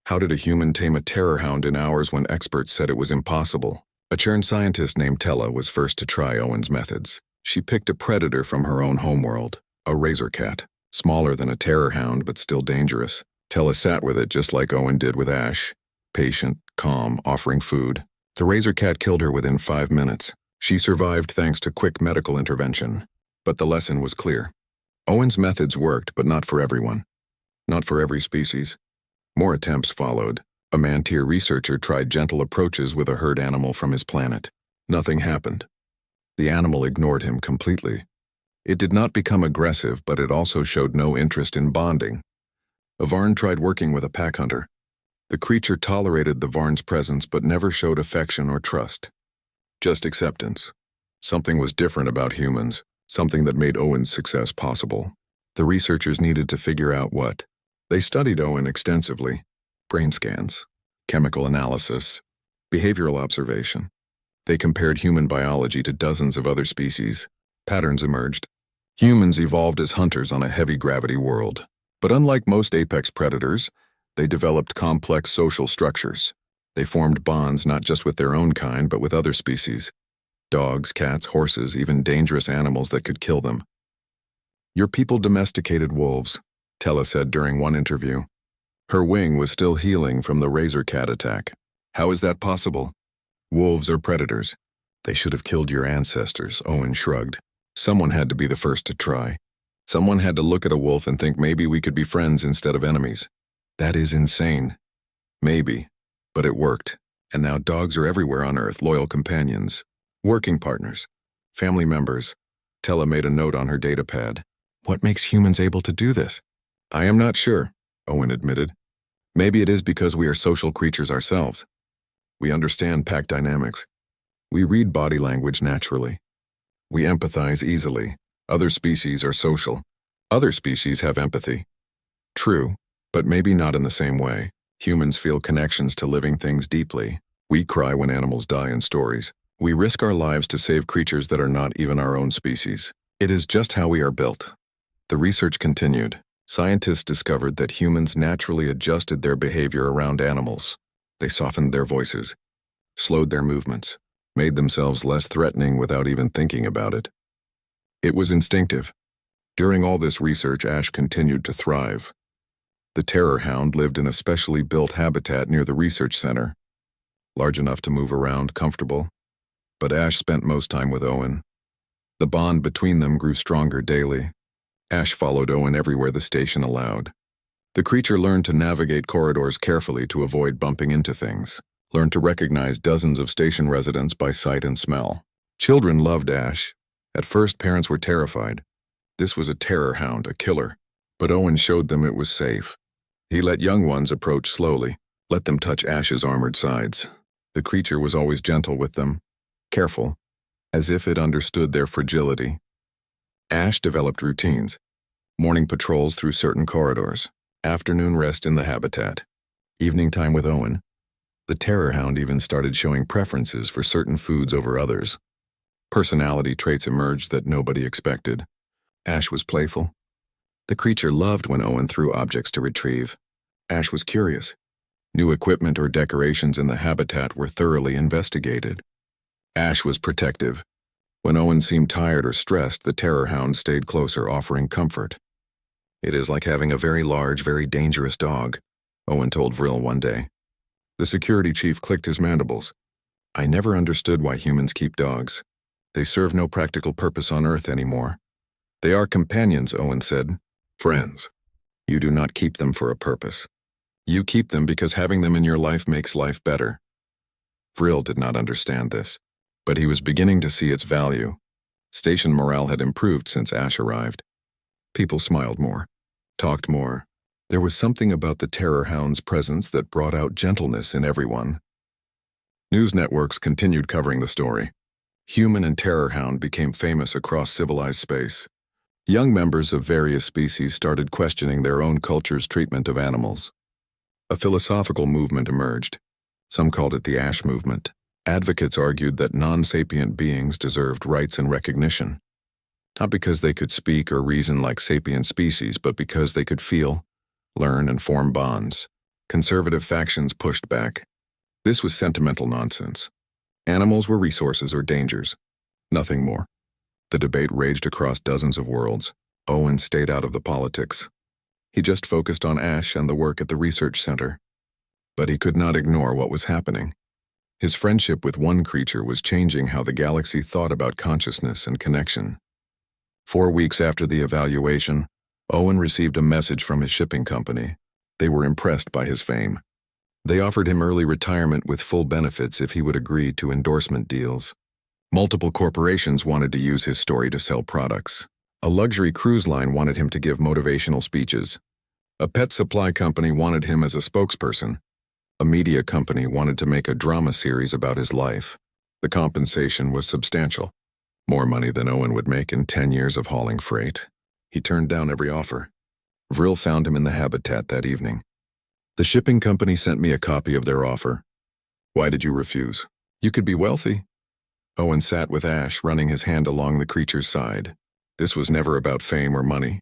How did a human tame a Terror-Hound in hours when experts said it was impossible? A Churn scientist named Tella was first to try Owen's methods. She picked a predator from her own homeworld, a razor cat, smaller than a terror-hound but still dangerous. Tella sat with it just like Owen did with Ash, patient, calm, offering food. The razor cat killed her within 5 minutes. She survived thanks to quick medical intervention. But the lesson was clear. Owen's methods worked, but not for everyone. Not for every species. More attempts followed. A man-tier researcher tried gentle approaches with a herd animal from his planet. Nothing happened. The animal ignored him completely. It did not become aggressive, but it also showed no interest in bonding. A Varn tried working with a pack hunter. The creature tolerated the Varn's presence but never showed affection or trust. Just acceptance. Something was different about humans, something that made Owen's success possible. The researchers needed to figure out what. They studied Owen extensively. Brain scans, chemical analysis, behavioral observation. They compared human biology to dozens of other species. Patterns emerged. Humans evolved as hunters on a heavy-gravity world. But unlike most apex predators, they developed complex social structures. They formed bonds not just with their own kind, but with other species. Dogs, cats, horses, even dangerous animals that could kill them. Your people domesticated wolves, Tella said during one interview. Her wing was still healing from the razor cat attack. How is that possible? Wolves are predators. They should have killed your ancestors, Owen shrugged. Someone had to be the first to try. Someone had to look at a wolf and think maybe we could be friends instead of enemies. That is insane. Maybe. But it worked. And now dogs are everywhere on Earth, loyal companions, working partners, family members. Tella made a note on her data pad. What makes humans able to do this? I am not sure, Owen admitted. Maybe it is because we are social creatures ourselves. We understand pack dynamics. We read body language naturally. We empathize easily. Other species are social. Other species have empathy. True, but maybe not in the same way. Humans feel connections to living things deeply. We cry when animals die in stories. We risk our lives to save creatures that are not even our own species. It is just how we are built. The research continued. Scientists discovered that humans naturally adjusted their behavior around animals. They softened their voices, slowed their movements, made themselves less threatening without even thinking about it. It was instinctive. During all this research, Ash continued to thrive. The Terror-Hound lived in a specially built habitat near the research center, large enough to move around, comfortable. But Ash spent most time with Owen. The bond between them grew stronger daily. Ash followed Owen everywhere the station allowed. The creature learned to navigate corridors carefully to avoid bumping into things, learned to recognize dozens of station residents by sight and smell. Children loved Ash. At first, parents were terrified. This was a terror-hound, a killer. But Owen showed them it was safe. He let young ones approach slowly, let them touch Ash's armored sides. The creature was always gentle with them, careful, as if it understood their fragility. Ash developed routines. Morning patrols through certain corridors, afternoon rest in the habitat, evening time with Owen. The Terror-Hound even started showing preferences for certain foods over others. Personality traits emerged that nobody expected. Ash was playful. The creature loved when Owen threw objects to retrieve. Ash was curious. New equipment or decorations in the habitat were thoroughly investigated. Ash was protective. When Owen seemed tired or stressed, the Terror-Hound stayed closer, offering comfort. It is like having a very large, very dangerous dog, Owen told Vril one day. The security chief clicked his mandibles. I never understood why humans keep dogs. They serve no practical purpose on Earth anymore. They are companions, Owen said. Friends. You do not keep them for a purpose. You keep them because having them in your life makes life better. Vril did not understand this, but he was beginning to see its value. Station morale had improved since Ash arrived. People smiled more, talked more. There was something about the Terror-Hound's presence that brought out gentleness in everyone. News networks continued covering the story. Human and Terror-Hound became famous across civilized space. Young members of various species started questioning their own culture's treatment of animals. A philosophical movement emerged. Some called it the Ash movement. Advocates argued that non-sapient beings deserved rights and recognition. Not because they could speak or reason like sapient species, but because they could feel, learn, and form bonds. Conservative factions pushed back. This was sentimental nonsense. Animals were resources or dangers, nothing more. The debate raged across dozens of worlds. Owen stayed out of the politics. He just focused on Ash and the work at the research center. But he could not ignore what was happening. His friendship with one creature was changing how the galaxy thought about consciousness and connection. 4 weeks after the evaluation, Owen received a message from his shipping company. They were impressed by his fame. They offered him early retirement with full benefits if he would agree to endorsement deals. Multiple corporations wanted to use his story to sell products. A luxury cruise line wanted him to give motivational speeches. A pet supply company wanted him as a spokesperson. A media company wanted to make a drama series about his life. The compensation was substantial. More money than Owen would make in 10 years of hauling freight. He turned down every offer. Vril found him in the habitat that evening. The shipping company sent me a copy of their offer. Why did you refuse? You could be wealthy. Owen sat with Ash, running his hand along the creature's side. This was never about fame or money.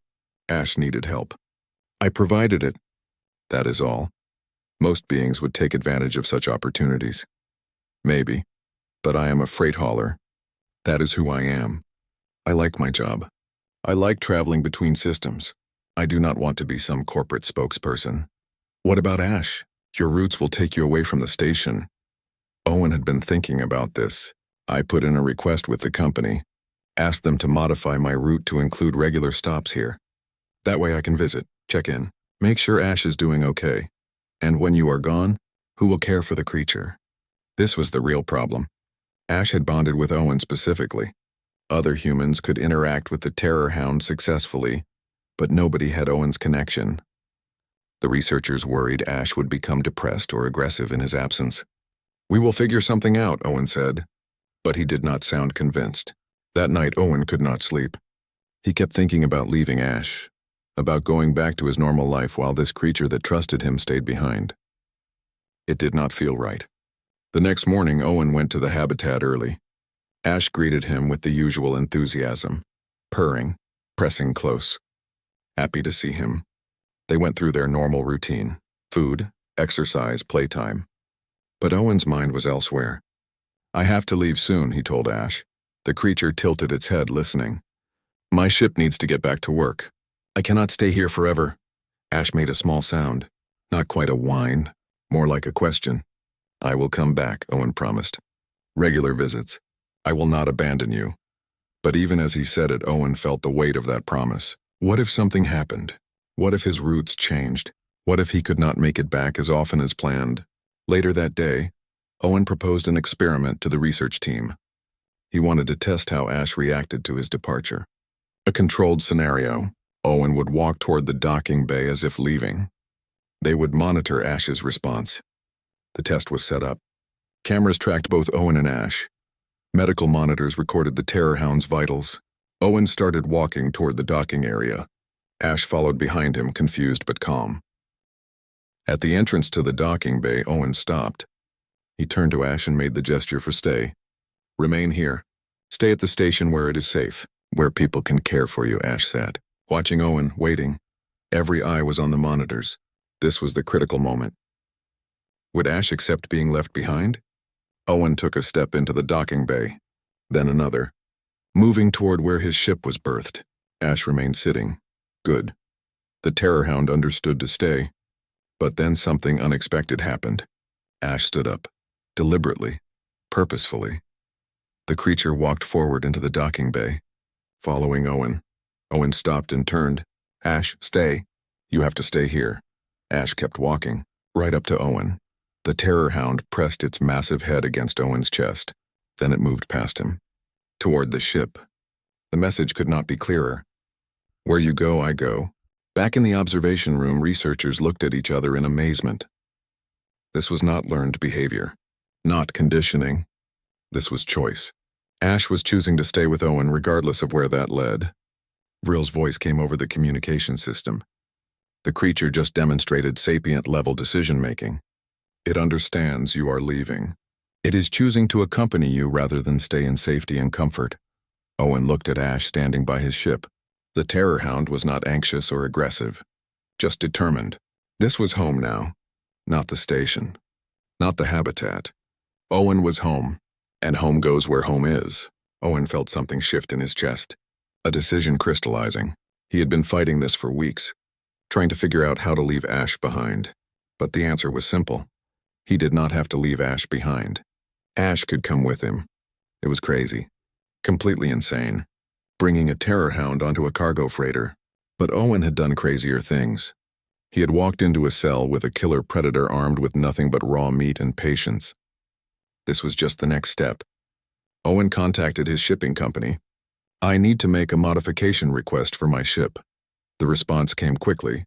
Ash needed help. I provided it. That is all. Most beings would take advantage of such opportunities. Maybe. But I am a freight hauler. That is who I am. I like my job. I like traveling between systems. I do not want to be some corporate spokesperson. What about Ash? Your routes will take you away from the station. Owen had been thinking about this. I put in a request with the company. Asked them to modify my route to include regular stops here. That way I can visit, check in, make sure Ash is doing okay. And when you are gone, who will care for the creature? This was the real problem. Ash had bonded with Owen specifically. Other humans could interact with the Terror-Hound successfully, but nobody had Owen's connection. The researchers worried Ash would become depressed or aggressive in his absence. We will figure something out, Owen said. But he did not sound convinced. That night, Owen could not sleep. He kept thinking about leaving Ash, about going back to his normal life while this creature that trusted him stayed behind. It did not feel right. The next morning, Owen went to the habitat early. Ash greeted him with the usual enthusiasm, purring, pressing close. Happy to see him. They went through their normal routine: food, exercise, playtime. But Owen's mind was elsewhere. I have to leave soon, he told Ash. The creature tilted its head, listening. My ship needs to get back to work. I cannot stay here forever. Ash made a small sound, not quite a whine, more like a question. I will come back, Owen promised. Regular visits. I will not abandon you. But even as he said it, Owen felt the weight of that promise. What if something happened? What if his routes changed? What if he could not make it back as often as planned? Later that day, Owen proposed an experiment to the research team. He wanted to test how Ash reacted to his departure. A controlled scenario. Owen would walk toward the docking bay as if leaving. They would monitor Ash's response. The test was set up. Cameras tracked both Owen and Ash. Medical monitors recorded the Terror-Hound's vitals. Owen started walking toward the docking area. Ash followed behind him, confused but calm. At the entrance to the docking bay, Owen stopped. He turned to Ash and made the gesture for stay. Remain here. Stay at the station where it is safe, where people can care for you, Ash said. Watching Owen, waiting. Every eye was on the monitors. This was the critical moment. Would Ash accept being left behind? Owen took a step into the docking bay, then another. Moving toward where his ship was berthed, Ash remained sitting. Good. The Terror-Hound understood to stay. But then something unexpected happened. Ash stood up, deliberately, purposefully. The creature walked forward into the docking bay, following Owen. Owen stopped and turned. Ash, stay. You have to stay here. Ash kept walking, right up to Owen. The Terror-Hound pressed its massive head against Owen's chest. Then it moved past him, toward the ship. The message could not be clearer. Where you go, I go. Back in the observation room, researchers looked at each other in amazement. This was not learned behavior, not conditioning. This was choice. Ash was choosing to stay with Owen regardless of where that led. Vril's voice came over the communication system. The creature just demonstrated sapient-level decision-making. It understands you are leaving. It is choosing to accompany you rather than stay in safety and comfort. Owen looked at Ash standing by his ship. The Terror-Hound was not anxious or aggressive, just determined. This was home now, not the station, not the habitat. Owen was home, and home goes where home is. Owen felt something shift in his chest. A decision crystallizing. He had been fighting this for weeks, trying to figure out how to leave Ash behind. But the answer was simple. He did not have to leave Ash behind. Ash could come with him. It was crazy. Completely insane. Bringing a Terror-Hound onto a cargo freighter. But Owen had done crazier things. He had walked into a cell with a killer predator armed with nothing but raw meat and patience. This was just the next step. Owen contacted his shipping company. "I need to make a modification request for my ship." The response came quickly.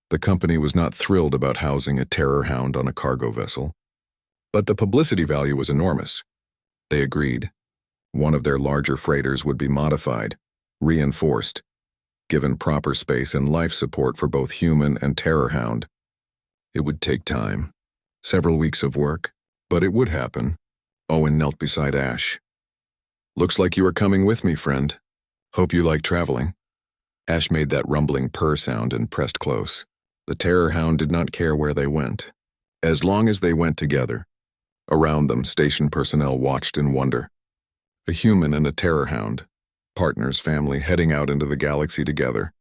The company was not thrilled about housing a Terror-Hound on a cargo vessel. But the publicity value was enormous. They agreed. One of their larger freighters would be modified, reinforced, given proper space and life support for both human and Terror-Hound. It would take time. Several weeks of work, but it would happen. Owen knelt beside Ash. "Looks like you are coming with me, friend. Hope you like traveling." Ash made that rumbling purr sound and pressed close. The Terror-Hound did not care where they went, as long as they went together. Around them, station personnel watched in wonder. A human and a Terror-Hound, partners, family, heading out into the galaxy together.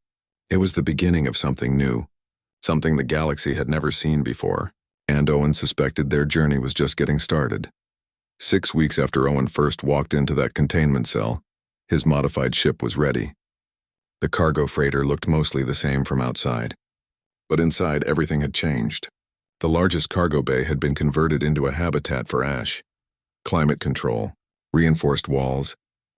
It was the beginning of something new, something the galaxy had never seen before, and Owen suspected their journey was just getting started. 6 weeks after Owen first walked into that containment cell, his modified ship was ready. The cargo freighter looked mostly the same from outside, but inside everything had changed. The largest cargo bay had been converted into a habitat for Ash. Climate control, reinforced walls,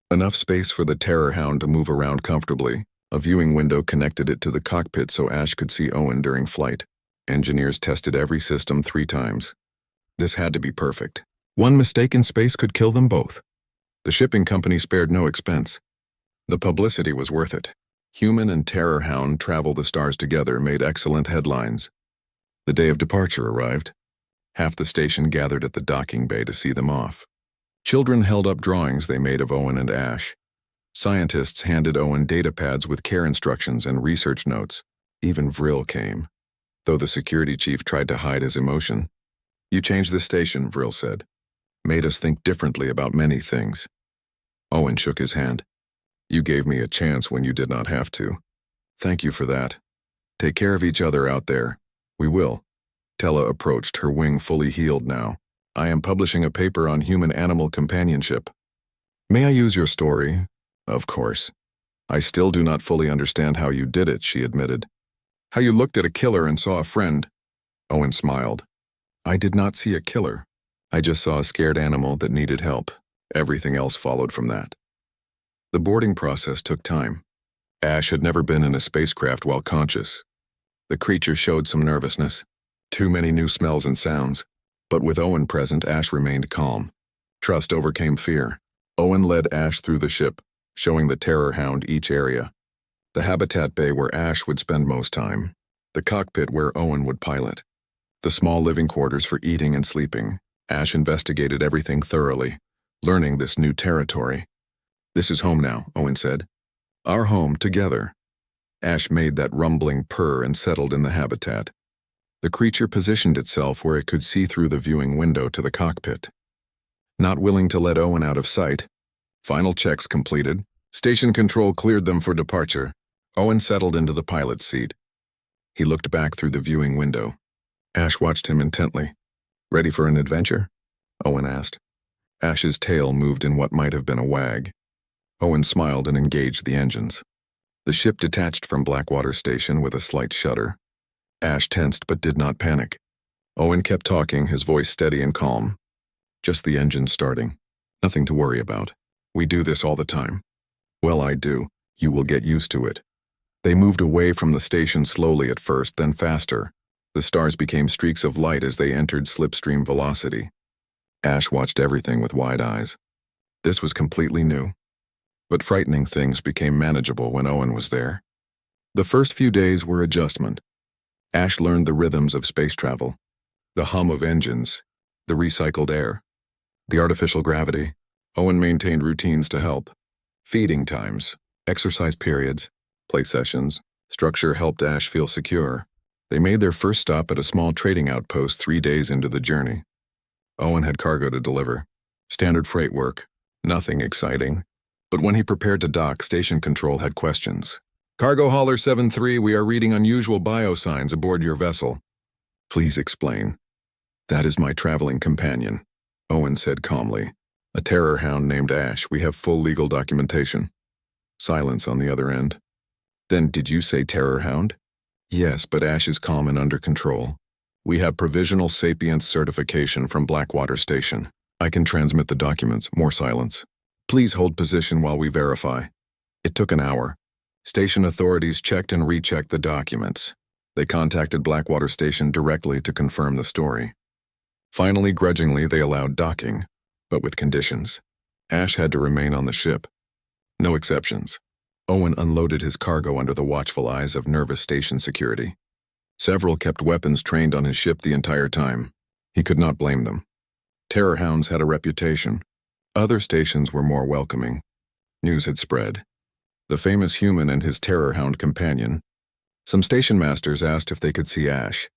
enough space for the Terror-Hound to move around comfortably. A viewing window connected it to the cockpit so Ash could see Owen during flight. Engineers tested every system 3 times. This had to be perfect. One mistake in space could kill them both. The shipping company spared no expense. The publicity was worth it. Human and Terror-Hound travel the stars together made excellent headlines. The day of departure arrived. Half the station gathered at the docking bay to see them off. Children held up drawings they made of Owen and Ash. Scientists handed Owen datapads with care instructions and research notes. Even Vril came, though the security chief tried to hide his emotion. "You changed the station," Vril said. "Made us think differently about many things." Owen shook his hand. "You gave me a chance when you did not have to. Thank you for that. Take care of each other out there." "We will." Tella approached, her wing fully healed now. "I am publishing a paper on human-animal companionship." "May I use your story?" "Of course." "I still do not fully understand how you did it," she admitted. "How you looked at a killer and saw a friend." Owen smiled. "I did not see a killer. I just saw a scared animal that needed help. Everything else followed from that." The boarding process took time. Ash had never been in a spacecraft while conscious. The creature showed some nervousness. Too many new smells and sounds. But with Owen present, Ash remained calm. Trust overcame fear. Owen led Ash through the ship, showing the Terror-Hound each area. The habitat bay where Ash would spend most time. The cockpit where Owen would pilot. The small living quarters for eating and sleeping. Ash investigated everything thoroughly, learning this new territory. "This is home now," Owen said. "Our home together." Ash made that rumbling purr and settled in the habitat. The creature positioned itself where it could see through the viewing window to the cockpit. Not willing to let Owen out of sight. Final checks completed. Station control cleared them for departure. Owen settled into the pilot's seat. He looked back through the viewing window. Ash watched him intently. "Ready for an adventure?" Owen asked. Ash's tail moved in what might have been a wag. Owen smiled and engaged the engines. The ship detached from Blackwater Station with a slight shudder. Ash tensed but did not panic. Owen kept talking, his voice steady and calm. "Just the engine starting. Nothing to worry about. We do this all the time." "Well, I do. You will get used to it." They moved away from the station slowly at first, then faster. The stars became streaks of light as they entered slipstream velocity. Ash watched everything with wide eyes. This was completely new. But frightening things became manageable when Owen was there. The first few days were adjustment. Ash learned the rhythms of space travel, the hum of engines, the recycled air, the artificial gravity. Owen maintained routines to help. Feeding times, exercise periods, play sessions. Structure helped Ash feel secure. They made their first stop at a small trading outpost 3 days into the journey. Owen had cargo to deliver. Standard freight work. Nothing exciting. But when he prepared to dock, station control had questions. Cargo hauler 7-3, we are reading unusual biosigns aboard your vessel. Please explain. That is my traveling companion, Owen said calmly. A terror-hound named Ash. We have full legal documentation. Silence on the other end. Then did you say terror-hound? Yes, but Ash is calm and under control. We have provisional sapience certification from Blackwater Station. I can transmit the documents. More silence. Please hold position while we verify. It took an hour. Station authorities checked and rechecked the documents. They contacted Blackwater Station directly to confirm the story. Finally, grudgingly, they allowed docking, but with conditions. Ash had to remain on the ship. No exceptions. Owen unloaded his cargo under the watchful eyes of nervous station security. Several kept weapons trained on his ship the entire time. He could not blame them. Terror-hounds had a reputation. Other stations were more welcoming. News had spread. The famous human and his terror-hound companion. Some station masters asked if they could see Ash.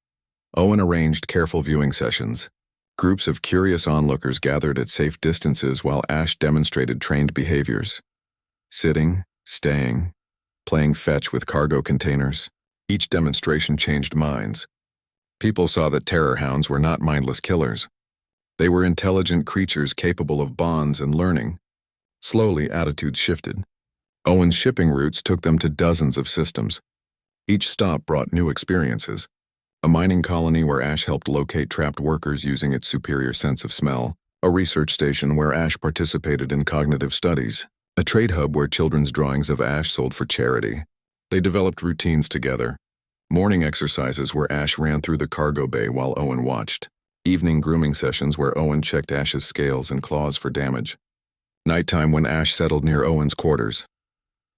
Owen arranged careful viewing sessions. Groups of curious onlookers gathered at safe distances while Ash demonstrated trained behaviors. Sitting, staying, playing fetch with cargo containers. Each demonstration changed minds. People saw that terror-hounds were not mindless killers. They were intelligent creatures capable of bonds and learning. Slowly, attitudes shifted. Owen's shipping routes took them to dozens of systems. Each stop brought new experiences. A mining colony where Ash helped locate trapped workers using its superior sense of smell. A research station where Ash participated in cognitive studies. A trade hub where children's drawings of Ash sold for charity. They developed routines together. Morning exercises where Ash ran through the cargo bay while Owen watched. Evening grooming sessions where Owen checked Ash's scales and claws for damage. Nighttime when Ash settled near Owen's quarters.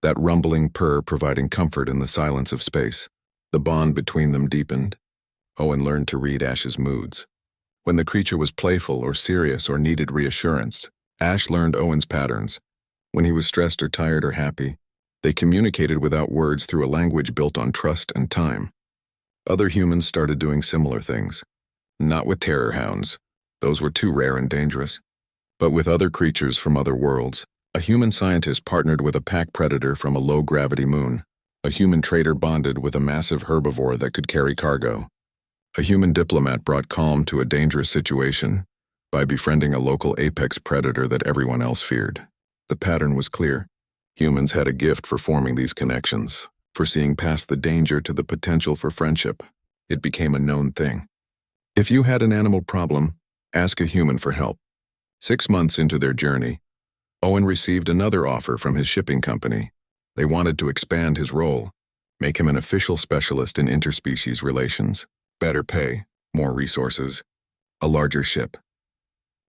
That rumbling purr providing comfort in the silence of space. The bond between them deepened. Owen learned to read Ash's moods. When the creature was playful or serious or needed reassurance, Ash learned Owen's patterns. When he was stressed or tired or happy, they communicated without words through a language built on trust and time. Other humans started doing similar things. Not with terror-hounds. Those were too rare and dangerous. But with other creatures from other worlds. A human scientist partnered with a pack predator from a low-gravity moon. A human trader bonded with a massive herbivore that could carry cargo. A human diplomat brought calm to a dangerous situation by befriending a local apex predator that everyone else feared. The pattern was clear. Humans had a gift for forming these connections, for seeing past the danger to the potential for friendship. It became a known thing. If you had an animal problem, ask a human for help. 6 months into their journey, Owen received another offer from his shipping company. They wanted to expand his role, make him an official specialist in interspecies relations. Better pay, more resources, a larger ship.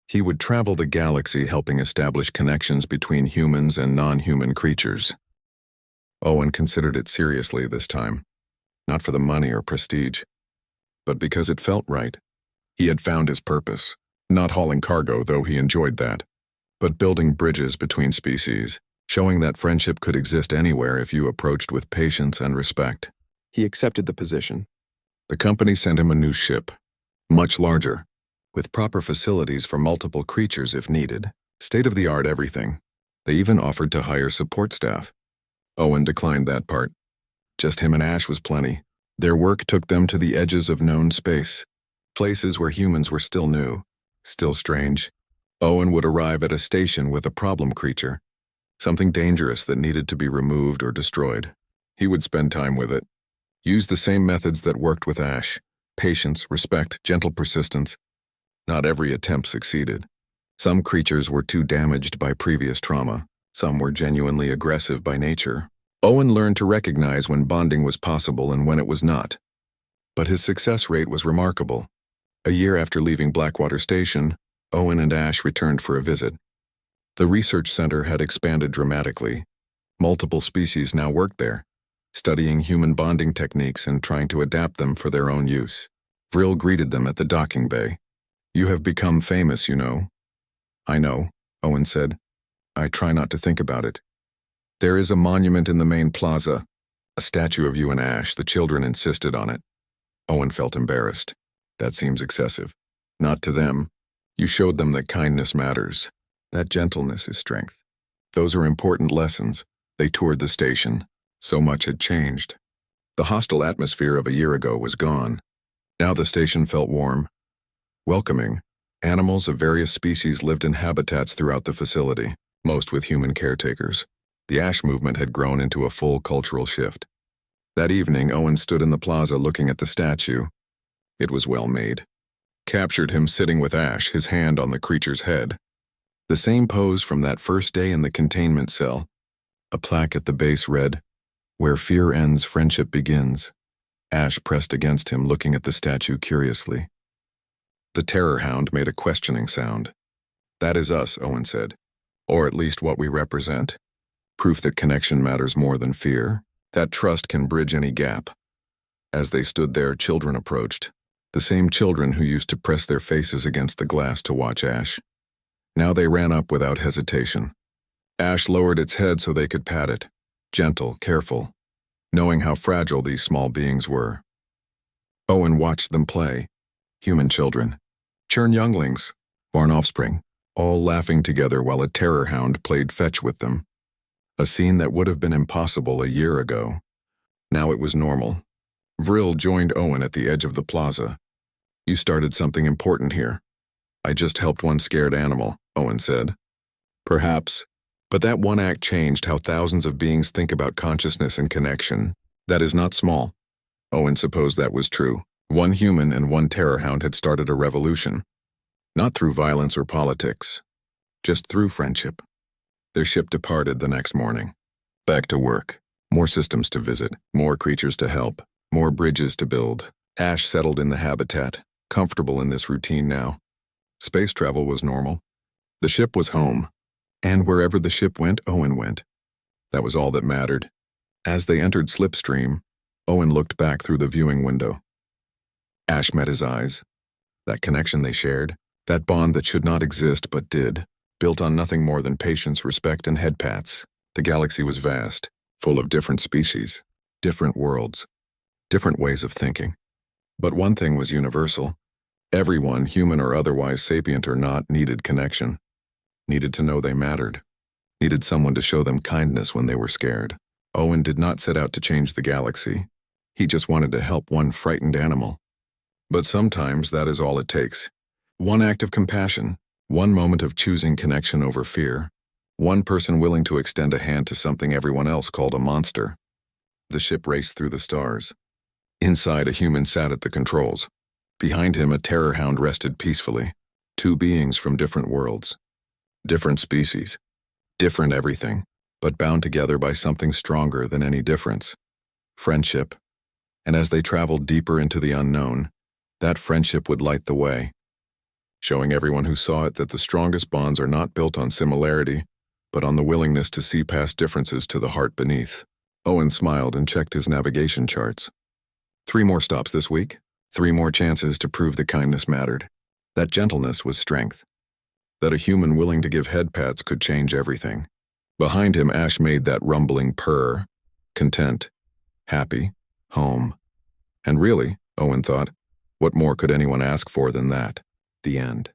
He would travel the galaxy helping establish connections between humans and non-human creatures. Owen considered it seriously this time, not for the money or prestige, but because it felt right. He had found his purpose, not hauling cargo, though he enjoyed that, but building bridges between species, showing that friendship could exist anywhere if you approached with patience and respect. He accepted the position. The company sent him a new ship, much larger, with proper facilities for multiple creatures if needed, state-of-the-art everything. They even offered to hire support staff. Owen declined that part. Just him and Ash was plenty. Their work took them to the edges of known space, places where humans were still new, still strange. Owen would arrive at a station with a problem creature, something dangerous that needed to be removed or destroyed. He would spend time with it. Use the same methods that worked with Ash. Patience, respect, gentle persistence. Not every attempt succeeded. Some creatures were too damaged by previous trauma. Some were genuinely aggressive by nature. Owen learned to recognize when bonding was possible and when it was not. But his success rate was remarkable. A year after leaving Blackwater Station, Owen and Ash returned for a visit. The research center had expanded dramatically. Multiple species now worked there, studying human bonding techniques and trying to adapt them for their own use. Vril greeted them at the docking bay. "You have become famous, you know." "I know," Owen said. "I try not to think about it." "There is a monument in the main plaza, a statue of you and Ash. The children insisted on it." Owen felt embarrassed. "That seems excessive." "Not to them. You showed them that kindness matters. That gentleness is strength." Those are important lessons. They toured the station. So much had changed. The hostile atmosphere of a year ago was gone. Now the station felt warm, welcoming. Animals of various species lived in habitats throughout the facility, most with human caretakers. The Ash movement had grown into a full cultural shift. That evening, Owen stood in the plaza looking at the statue. It was well made. Captured him sitting with Ash, his hand on the creature's head. The same pose from that first day in the containment cell. A plaque at the base read, "Where fear ends, friendship begins." Ash pressed against him, looking at the statue curiously. The Terror-Hound made a questioning sound. "That is us," Owen said. "Or at least what we represent. Proof that connection matters more than fear. That trust can bridge any gap." As they stood there, children approached. The same children who used to press their faces against the glass to watch Ash. Now they ran up without hesitation. Ash lowered its head so they could pat it. Gentle, careful, knowing how fragile these small beings were. Owen watched them play. Human children. Churn younglings. Born offspring. All laughing together while a Terror-Hound played fetch with them. A scene that would have been impossible a year ago. Now it was normal. Vril joined Owen at the edge of the plaza. "You started something important here." "I just helped one scared animal," Owen said. "Perhaps. But that one act changed how thousands of beings think about consciousness and connection. That is not small." Owen supposed that was true. One human and one Terror-Hound had started a revolution. Not through violence or politics. Just through friendship. Their ship departed the next morning. Back to work. More systems to visit. More creatures to help. More bridges to build. Ash settled in the habitat, comfortable in this routine now. Space travel was normal. The ship was home. And wherever the ship went, Owen went. That was all that mattered. As they entered Slipstream, Owen looked back through the viewing window. Ash met his eyes. That connection they shared, that bond that should not exist but did, built on nothing more than patience, respect, and head pats. The galaxy was vast, full of different species, different worlds, different ways of thinking. But one thing was universal. Everyone, human or otherwise, sapient or not, needed connection. Needed to know they mattered. Needed someone to show them kindness when they were scared. Owen did not set out to change the galaxy. He just wanted to help one frightened animal. But sometimes that is all it takes. One act of compassion, one moment of choosing connection over fear, one person willing to extend a hand to something everyone else called a monster. The ship raced through the stars. Inside, a human sat at the controls. Behind him, a Terror-Hound rested peacefully. Two beings from different worlds. Different species. Different everything, but bound together by something stronger than any difference. Friendship. And as they traveled deeper into the unknown, that friendship would light the way, showing everyone who saw it that the strongest bonds are not built on similarity, but on the willingness to see past differences to the heart beneath. Owen smiled and checked his navigation charts. 3 more stops this week, 3 more chances to prove that kindness mattered, that gentleness was strength, that a human willing to give head pats could change everything. Behind him, Ash made that rumbling purr, content, happy, home. And really, Owen thought, what more could anyone ask for than that? The end.